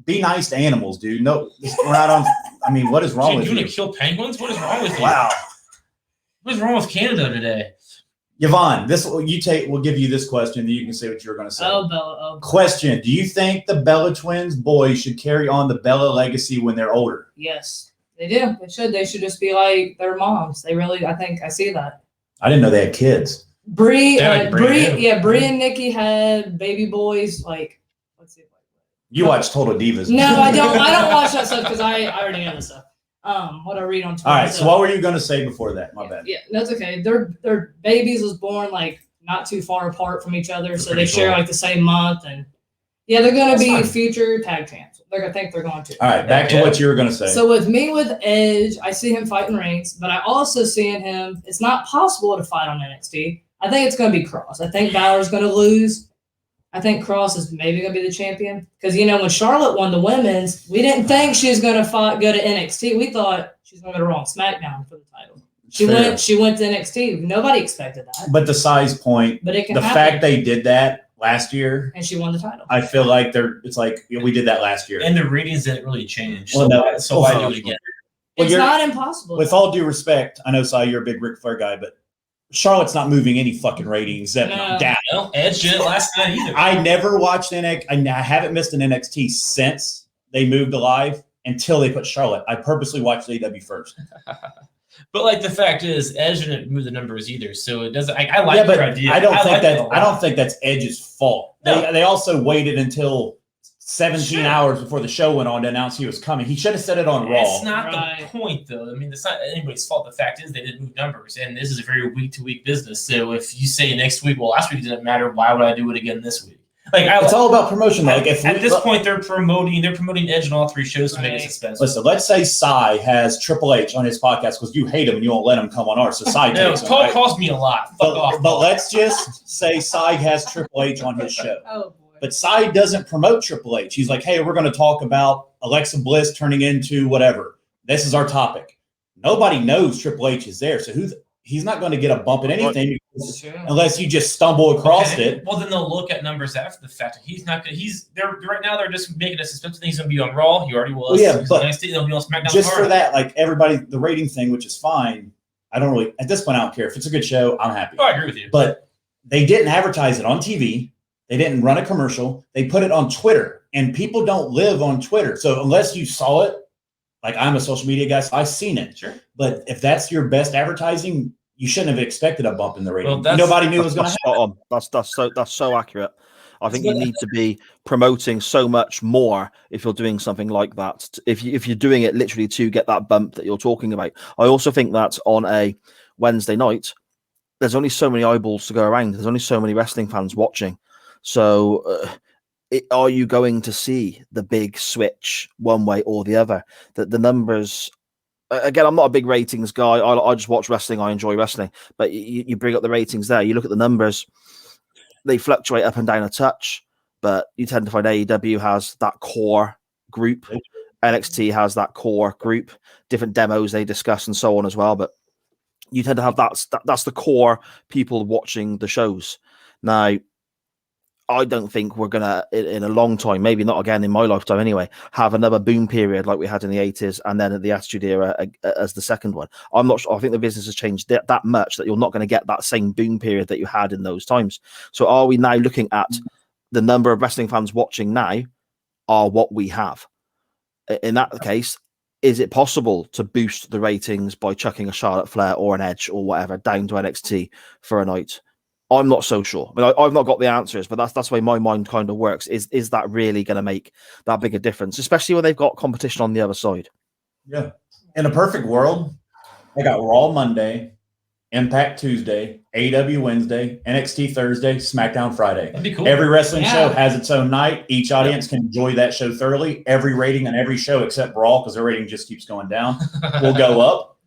be nice to animals, dude. No, we're not on. I mean, what is wrong Dude, with you want you? to kill penguins? What is wrong with you? Wow, What is wrong with Canada today? Yvonne, we'll give you this question, then you can say what you're going to say. Oh, Bella. Oh, Question: do you think the Bella twins boys should carry on the Bella legacy when they're older? yes. They do. They should. They should just be like their moms. They really, I think, I see that. I didn't know they had kids. Bree, Yeah, like Bree, yeah. Bree and Nikki had baby boys. Like, let's see. You watch Total Divas. No, I don't. I don't watch that stuff because I already know this stuff. What I read on Twitter. All right. So what were you going to say before that? My bad. Yeah, that's okay. Their babies was born like not too far apart from each other, so they pretty share cool. like the same month, and yeah, they're gonna That's be fine. future tag champs. I think they're going to. All right. Back to Yeah. what you were going to say. So with Edge, I see him fighting Reigns, but I also see in him it's not possible to fight on NXT. I think it's going to be Cross. I think Balor's going to lose. I think Cross is maybe going to be the champion because when Charlotte won the women's, we didn't think she was going to go to NXT. We thought she was going to go to Raw and SmackDown for the title. She Fair. went to NXT. Nobody expected that, But the size point, but it can the happen. fact they did that last year, And she won the title. I feel like it's like we did that last year. And the ratings didn't really change. Well, no, so why do it again? Well, It's you're- not impossible. With all due respect, I know, Si, you're a big Ric Flair guy, but Charlotte's not moving any fucking ratings except No. down. Well, Edge didn't last night either. I never watched NXT. I haven't missed an NXT since they moved to live until they put Charlotte. I purposely watched AEW first. But like the fact is, Edge didn't move the numbers either, so it doesn't. I like Yeah, but your idea. I don't think like it a that. I lot. don't think that's Edge's fault. No. They also waited until 17 Sure. hours before the show went on to announce he was coming. He should have said it on Raw. It's not Right. the point, though. I mean, it's not anybody's fault. The fact is, they didn't move numbers, and this is a very week-to-week business. So if you say next week, well, last week didn't matter, why would I do it again this week? Like, It's all about promotion. Like at this point, they're promoting Edge on all three shows to make it Right. suspenseful. listen, let's say Sai has Triple H on his podcast because you hate him and you won't let him come on ours. So Sai No, takes him, Paul right? calls me a lot. Fuck off. But let's just say Sai has Triple H on his show. Oh boy. But Sai doesn't promote Triple H. He's like, hey, we're going to talk about Alexa Bliss turning into whatever. This is our topic. Nobody knows Triple H is there. So he's not going to get a bump in anything Sure. unless you just stumble across Okay, it. Well, then they'll look at numbers after the fact. He's not. They're right now. They're just making a suspense thing. He's going to be on Raw. He already was. Well, yeah, He's but on NXT. He'll be on SmackDown. Just for tomorrow. that, like everybody, the rating thing, which is fine. I don't really, at this point, I don't care. If it's a good show, I'm happy. Oh, I agree with you. But they didn't advertise it on TV. They didn't run a commercial. They put it on Twitter, and people don't live on Twitter. So unless you saw it, like I'm a social media guy, so I've seen it. Sure. But if that's your best advertising, you shouldn't have expected a bump in the rating. Well, that's- Nobody knew it was going to That's happen. spot on. That's so accurate. I think you need to be promoting so much more if you're doing something like that. If you're doing it literally to get that bump that you're talking about. I also think that on a Wednesday night, there's only so many eyeballs to go around. There's only so many wrestling fans watching. So are you going to see the big switch one way or the other? That the numbers. Again, I'm not a big ratings guy. I just watch wrestling. I enjoy wrestling. But you bring up the ratings there. You look at the numbers. They fluctuate up and down a touch. But you tend to find AEW has that core group. NXT has that core group. Different demos they discuss and so on as well. But you tend to have that's the core people watching the shows. Now, I don't think we're going to, in a long time, maybe not again in my lifetime anyway, have another boom period like we had in the 80s and then at the Attitude Era as the second one. I'm not sure. I think the business has changed that much that you're not going to get that same boom period that you had in those times. So are we now looking at the number of wrestling fans watching now are what we have? in that case, is it possible to boost the ratings by chucking a Charlotte Flair or an Edge or whatever down to NXT for a night? I'm not so sure. I mean, I've not got the answers, but that's the way my mind kind of works. Is that really going to make that big a difference, especially when they've got competition on the other side? Yeah. In a perfect world, they got Raw Monday, Impact Tuesday, AEW Wednesday, NXT Thursday, SmackDown Friday. That'd be cool. Every wrestling show has its own night. Each audience can enjoy that show thoroughly. Every rating on every show except Raw, because their rating just keeps going down, will go up.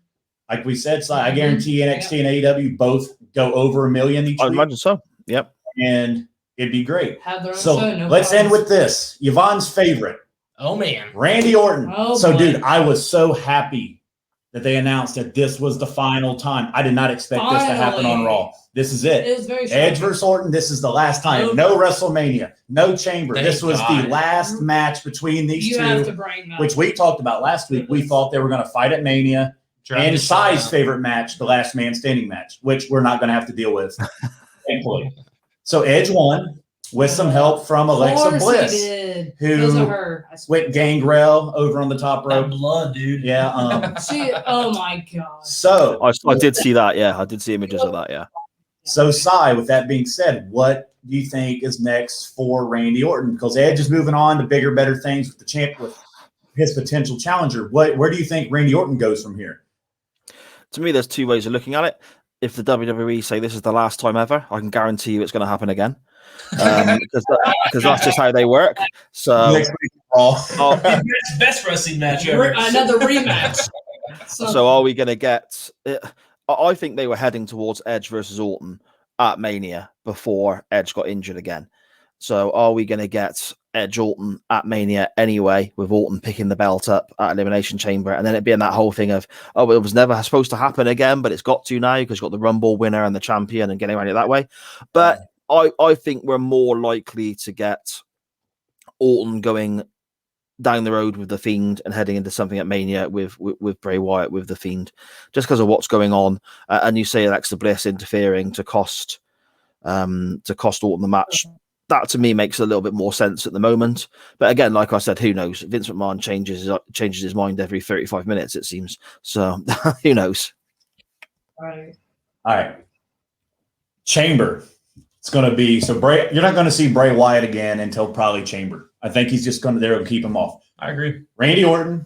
Like we said, so I guarantee NXT and AEW both go over 1 million each I week. imagine so. Yep. And it'd be great. Have their own So show, no let's end problems. with this. Yvonne's favorite, Oh man. Randy Orton. Oh, So, boy. dude, I was so happy that they announced that this was the final time. I did not expect this to happen on Finally. Raw. This is it. It was very Edge shocking. versus Orton, this is the last time. Nope. No WrestleMania, no Chamber. Thank This was God. the last match between these You have two, to bring that. which we talked about last week. We thought they were going to fight at Mania. And Sai's favorite match, the last man standing match, which we're not going to have to deal with, thankfully. So Edge won with some help from Alexa Of course Bliss, he did. who Because of her. I swear. with Gangrel over on the top That rope. blood, dude. Yeah. Oh my god. So I did see that. Yeah, I did see images of that. Yeah. So, Sai, with that being said, what do you think is next for Randy Orton? Because Edge is moving on to bigger, better things with the champ, with his potential challenger. Where do you think Randy Orton goes from here? To me, there's two ways of looking at it. If the WWE say this is the last time ever, I can guarantee you it's going to happen again. Because that's just how they work. So, Next week, Raw. Best wrestling match ever. Another rematch. so are we going to get? I think they were heading towards Edge versus Orton at Mania before Edge got injured again. So are we going to get Edge Orton at Mania anyway, with Orton picking the belt up at Elimination Chamber, and then it being that whole thing of, oh, it was never supposed to happen again, but it's got to now because you've got the Rumble winner and the champion and getting around it that way. But I think we're more likely to get Orton going down the road with the Fiend and heading into something at Mania with Bray Wyatt with the Fiend, just because of what's going on. And you say Alexa Bliss interfering to cost Orton the match. That to me makes a little bit more sense at the moment. But again, like I said, who knows? Vince McMahon changes his mind every 35 minutes, it seems. So who knows? Right. All right. Chamber. It's going to be so Bray. You're not going to see Bray Wyatt again until probably Chamber. I think he's just going to there to keep him off. I agree. Randy Orton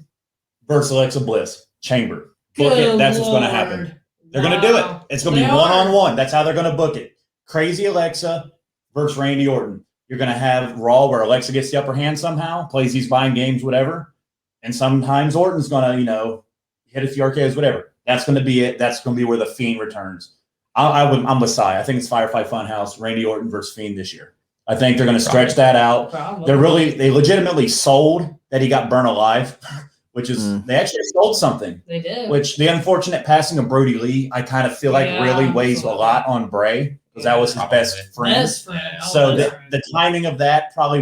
versus Alexa Bliss. Chamber. Book it. That's what's going to happen. They're going to do it. It's going to be one-on-one. That's how they're going to book it. Crazy Alexa versus Randy Orton. You're going to have Raw where Alexa gets the upper hand somehow, plays these mind games, whatever. And sometimes Orton's going to, hit a few RKOs, whatever. That's going to be it. That's going to be where the Fiend returns. I'm with Sai. I think it's Firefly Funhouse, Randy Orton versus Fiend this year. I think they're going to stretch that out. They legitimately sold that he got burned alive, which is they actually sold something. They did. Which the unfortunate passing of Brody Lee, I kind of feel like really weighs a lot on Bray because that was his best friend. So the timing of that probably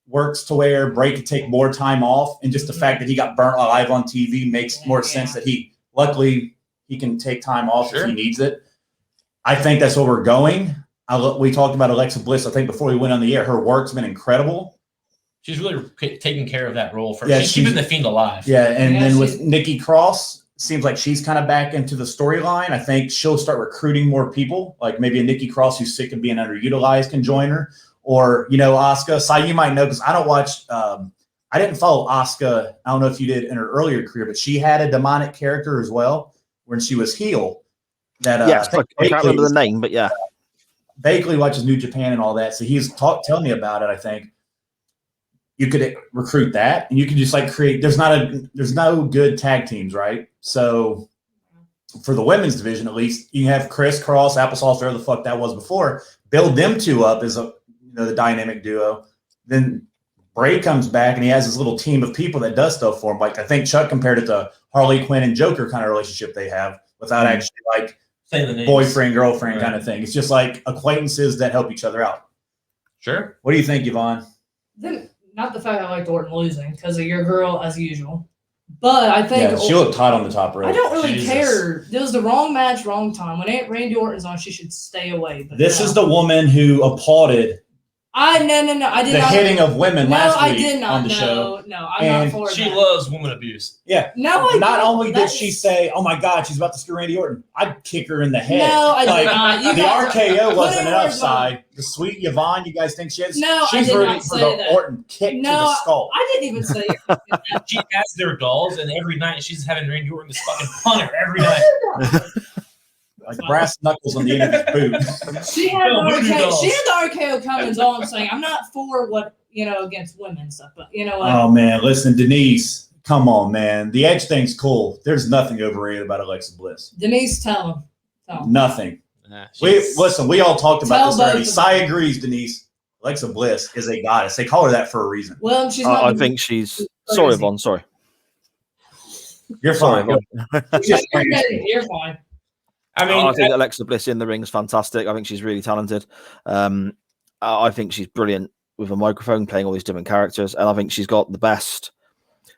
works to where Bray could take more time off, and just the fact that he got burnt alive on TV makes more sense. That luckily he can take time off if he needs it. I think that's where we're going. We talked about Alexa Bliss, I think, before we went on the air. Her work's been incredible. She's really taking care of that role. She's She's keeping the Fiend alive. Yeah, and then with Nikki Cross, seems like she's kind of back into the storyline. I think she'll start recruiting more people, like maybe a Nikki Cross who's sick of being underutilized can join her. Or, Asuka. Sai, you might know because I don't watch I didn't follow Asuka. I don't know if you did in her earlier career, but she had a demonic character as well when she was heel. That yes, I can't remember the name, but yeah. Bakley watches New Japan and all that, so he's telling me about it. I think you could recruit that, and you can just create. There's no good tag teams, right? So for the women's division, at least, you have Chris Cross, Applesauce, whatever the fuck that was before. Build them two up as the dynamic duo. Then Bray comes back, and he has this little team of people that does stuff for him. Like I think Chuck compared it to Harley Quinn and Joker kind of relationship they have, without actually saying the names. Boyfriend, girlfriend kind of thing. It's just like acquaintances that help each other out. Sure. What do you think, Yvonne? Not the fact I liked Orton losing because of your girl as usual, but I think she looked hot on the top rope. I don't really care. It was the wrong match, wrong time. When Randy Orton's on, she should stay away. But this is the woman who applauded No, I did the not. hitting of women No, last I week did not. on the show. No, I'm And not for She that. loves woman abuse. Yeah. No, I Not don't. only did That's- she say, "Oh my God, she's about to screw Randy Orton," I'd kick her in the head. No, I Like, did not. You the guys RKO put wasn't in enough words on- side. The sweet Yvonne, you guys think she is? No, I she's did rooting not for say the that. Orton kick to No, the skull. I didn't even say it. She has their dolls, and every night she's having Randy Orton just fucking punt her every night. Like brass knuckles on the end of his boot. She had No, the voodoo RKO. dolls. She had the RKO coming. All I'm saying. I'm not for what against women and stuff, but you know what? Oh man, listen, Denise, come on, man. The Edge thing's cool. There's nothing overrated about Alexa Bliss. Denise, tell him. Tell him. Nothing. Nah, We she's- we all talked about Tell this already. both of Sai them. agrees, Denise. Alexa Bliss is a goddess. They call her that for a reason. Well, she's not. I think she's sorry, Yvonne. Sorry. You're Sorry, fine. Yvonne. Just- You're fine. I mean, I think Alexa Bliss in the ring is fantastic. I think she's really talented. I think she's brilliant with a microphone, playing all these different characters, and I think she's got the best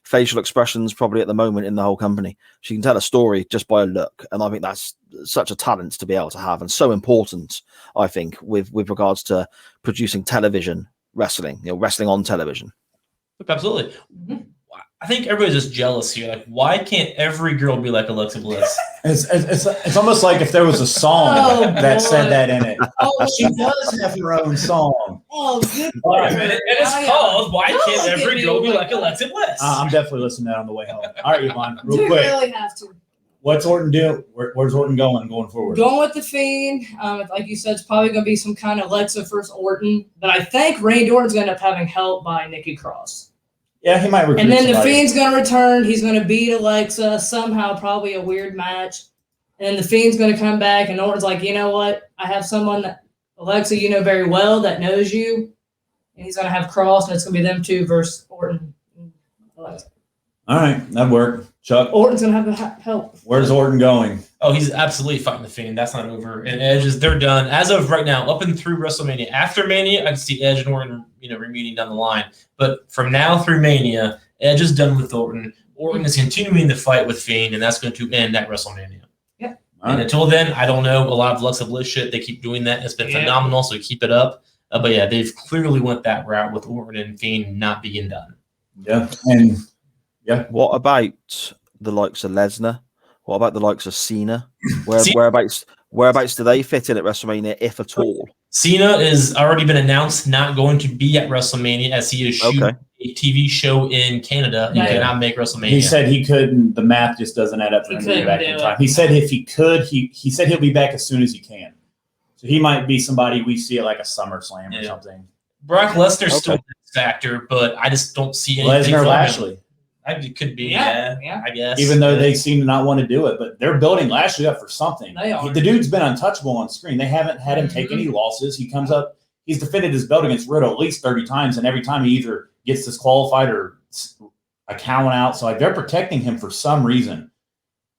facial expressions probably at the moment in the whole company. She can tell a story just by a look, and I think that's such a talent to be able to have, and so important. I think with regards to producing television wrestling, wrestling on television. absolutely. Mhm. I think everybody's just jealous here. Like, why can't every girl be like Alexa Bliss? It's almost like if there was a song Oh, that said boy. that in it. Oh, She does have her own song. oh, good. Wait a minute, and it's Oh, yeah. called "Why Don't Can't look at Every me Girl Be like Like that. Alexa Bliss?" I'm definitely listening to that on the way home. All right, Yvonne, Do real you quick. really have to? What's Orton doing? Where's Orton going forward? Going with the Fiend, like you said, it's probably going to be some kind of Alexa versus Orton. But I think Randy Orton's going to end up having help by Nikki Cross. Yeah, he might recruit And then the somebody. Fiend's going to return. He's going to beat Alexa somehow, probably a weird match. And the Fiend's going to come back, and Orton's like, you know what? I have someone that, Alexa, you know very well, that knows you. And he's going to have Cross, and it's going to be them two versus Orton and Alexa. All right, that'd work. Chuck, Orton's going to have the help. where's Orton going? Oh, he's absolutely fighting the Fiend. That's not over. And Edge they're done as of right now, up and through WrestleMania. After Mania, I can see Edge and Orton, remeeting down the line. But from now through Mania, Edge is done with Orton. Orton is continuing the fight with Fiend, and that's going to end at WrestleMania. All And right. until then, I don't know. A lot of Alexa Bliss shit. They keep doing that. It's been Yeah. phenomenal. So keep it up. But yeah, they've clearly went that route with Orton and Fiend not being done. Yeah, and What about the likes of Lesnar? What about the likes of Cena? Cena- Whereabouts do they fit in at WrestleMania, if at all? Cena is already been announced not going to be at WrestleMania as he is shooting Okay. a TV show in Canada and Yeah. cannot make WrestleMania. he said he couldn't. The math just doesn't add up for He him to be couldn't back do in it. time. He said if he could, he said he'll be back as soon as he can. So he might be somebody we see at like a SummerSlam or Yeah. something. Brock Lesnar's still Okay. a factor, but I just don't see anything Lesnar, from Lashley. him. It could be, Yeah, yeah, I guess. Even though they seem to not want to do it, but they're building Lashley up for something. They are. The dude's been untouchable on screen. They haven't had him take any losses. He comes up, he's defended his belt against Riddle at least 30 times, and every time he either gets disqualified or a count out. So like they're protecting him for some reason.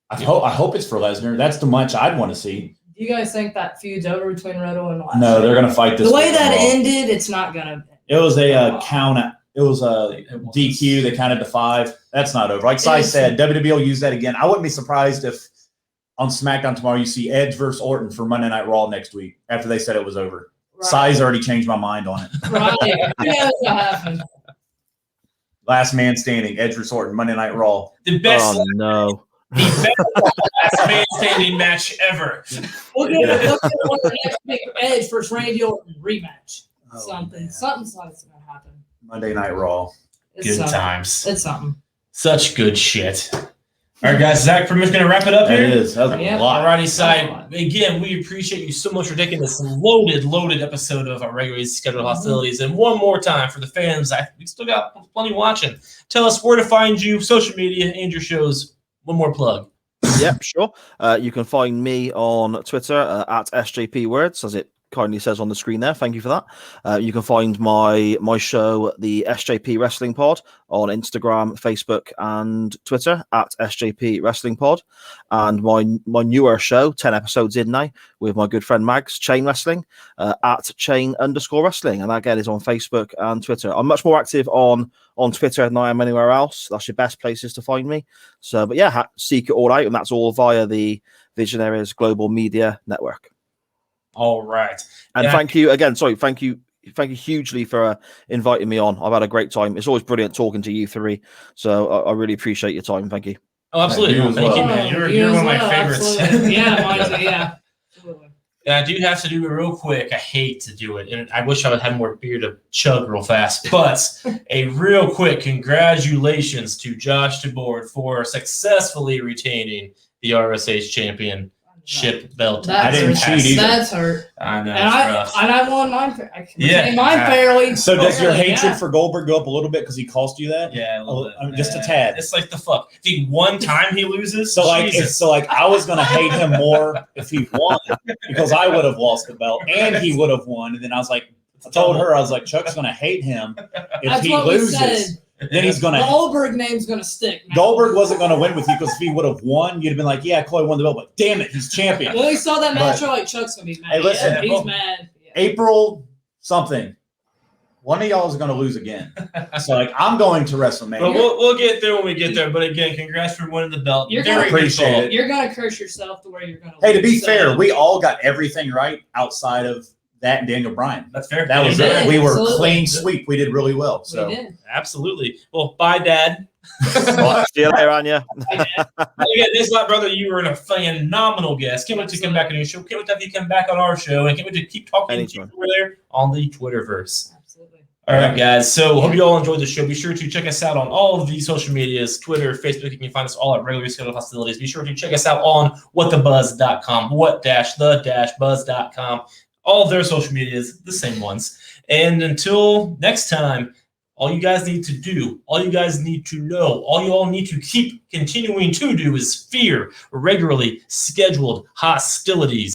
I hope it's for Lesnar. That's the much I'd want to see. Do you guys think that feud's over between Riddle and Lashley? No, they're gonna fight this. The way week that on Raw. ended, it's not going to. It was a count. It was a It was. DQ. They counted to 5. That's not over. Like Sai It's- said, WWE will use that again. I wouldn't be surprised if on SmackDown tomorrow you see Edge versus Orton for Monday Night Raw next week after they said it was over. Sai's already changed my mind on it. Right. Who knows what happened? Last man standing, Edge versus Orton, Monday Night Raw. the best, Oh no! the best last man standing match ever. We'll get the next big Edge versus Randy Orton rematch. Oh, Something's man. going to happen. Monday Night Raw. It's Good something. times. It's something. Such good shit. All right, guys. Zach, pretty much going to wrap it up That here. is. That was Yeah. a lot. Alrighty, side. Again, we appreciate you so much for taking this loaded episode of our regularly scheduled hostilities. And one more time for the fans, we still got plenty watching. Tell us where to find you, social media, and your shows. One more plug. Yep, sure. You can find me on Twitter at SJP Words, as it kindly says on the screen there. Thank you for that. You can find my show, the SJP Wrestling Pod, on Instagram, Facebook, and Twitter at SJP Wrestling Pod. And my newer show, 10 episodes in now, with my good friend Mags, Chain Wrestling, at Chain_Wrestling. And that again is on Facebook and Twitter. I'm much more active on Twitter than I am anywhere else. That's your best places to find me. So, but yeah, seek it all out, and that's all via the Visionaries Global Media Network. All right. And Yeah. thank you again. Sorry, thank you thank you hugely for inviting me on. I've had a great time. It's always brilliant talking to you three. So I really appreciate your time. Thank you. Oh, absolutely. You as Thank you, well. man. You You're as one of my well, favorites. absolutely. Yeah, mine, yeah. Absolutely. And I do have to do it real quick. I hate to do it, and I wish I would have more beer to chug real fast. But a real quick congratulations to Josh DeBoard for successfully retaining the RSH championship belt. That's I didn't hurt. cheat either. That's hurt. I know. And It's I rough. won mine. I Yeah, retained mine exactly. fairly. So does your fairly, hatred yeah. for Goldberg go up a little bit because he cost you that? Yeah, a little bit. I mean, just a tad. It's like the fuck. The one time he loses, So like, Jesus. I was gonna hate him more if he won because I would have lost the belt and he would have won. And then I was like, I told her, I was like, Chuck's gonna hate him if That's he what we loses. said. Then he's The gonna. Goldberg name's gonna stick. Man. Goldberg wasn't gonna win with you because if he would have won, you'd have been like, yeah, Chloe won the belt, but damn it, he's champion. When we saw that match, But- we're like, Chuck's gonna be mad. Hey, listen, Yeah, he's well- mad. Yeah. April something. One of y'all is gonna lose again. So like, I'm going to But WrestleMania. we'll get there when we get there. But again, congrats for winning the belt. You're Very gonna appreciate good it. You're gonna curse yourself to where you're gonna. Hey, to be lose, fair, so- we all got everything right outside of that and Daniel Bryan. That's fair. That was We it. did, We were absolutely. clean sweep. We did really well. So We did. Absolutely. Well, bye, Dad. Right, see you later, Anya. Again, this my brother. You were a phenomenal guest. Can't wait to come back on your show. Can't wait to have you come back on our show, and can't wait to keep talking to you Anytime. over there on the Twitterverse. Absolutely. All right, guys. So hope you all enjoyed the show. Be sure to check us out on all of the social medias, Twitter, Facebook. You can find us all at regularly scheduled hostilities. Be sure to check us out on whatthebuzz.com, what-the-buzz.com. All of their social medias, the same ones. And until next time, all you guys need to do, all you guys need to know, all you all need to keep continuing to do is fear regularly scheduled hostilities.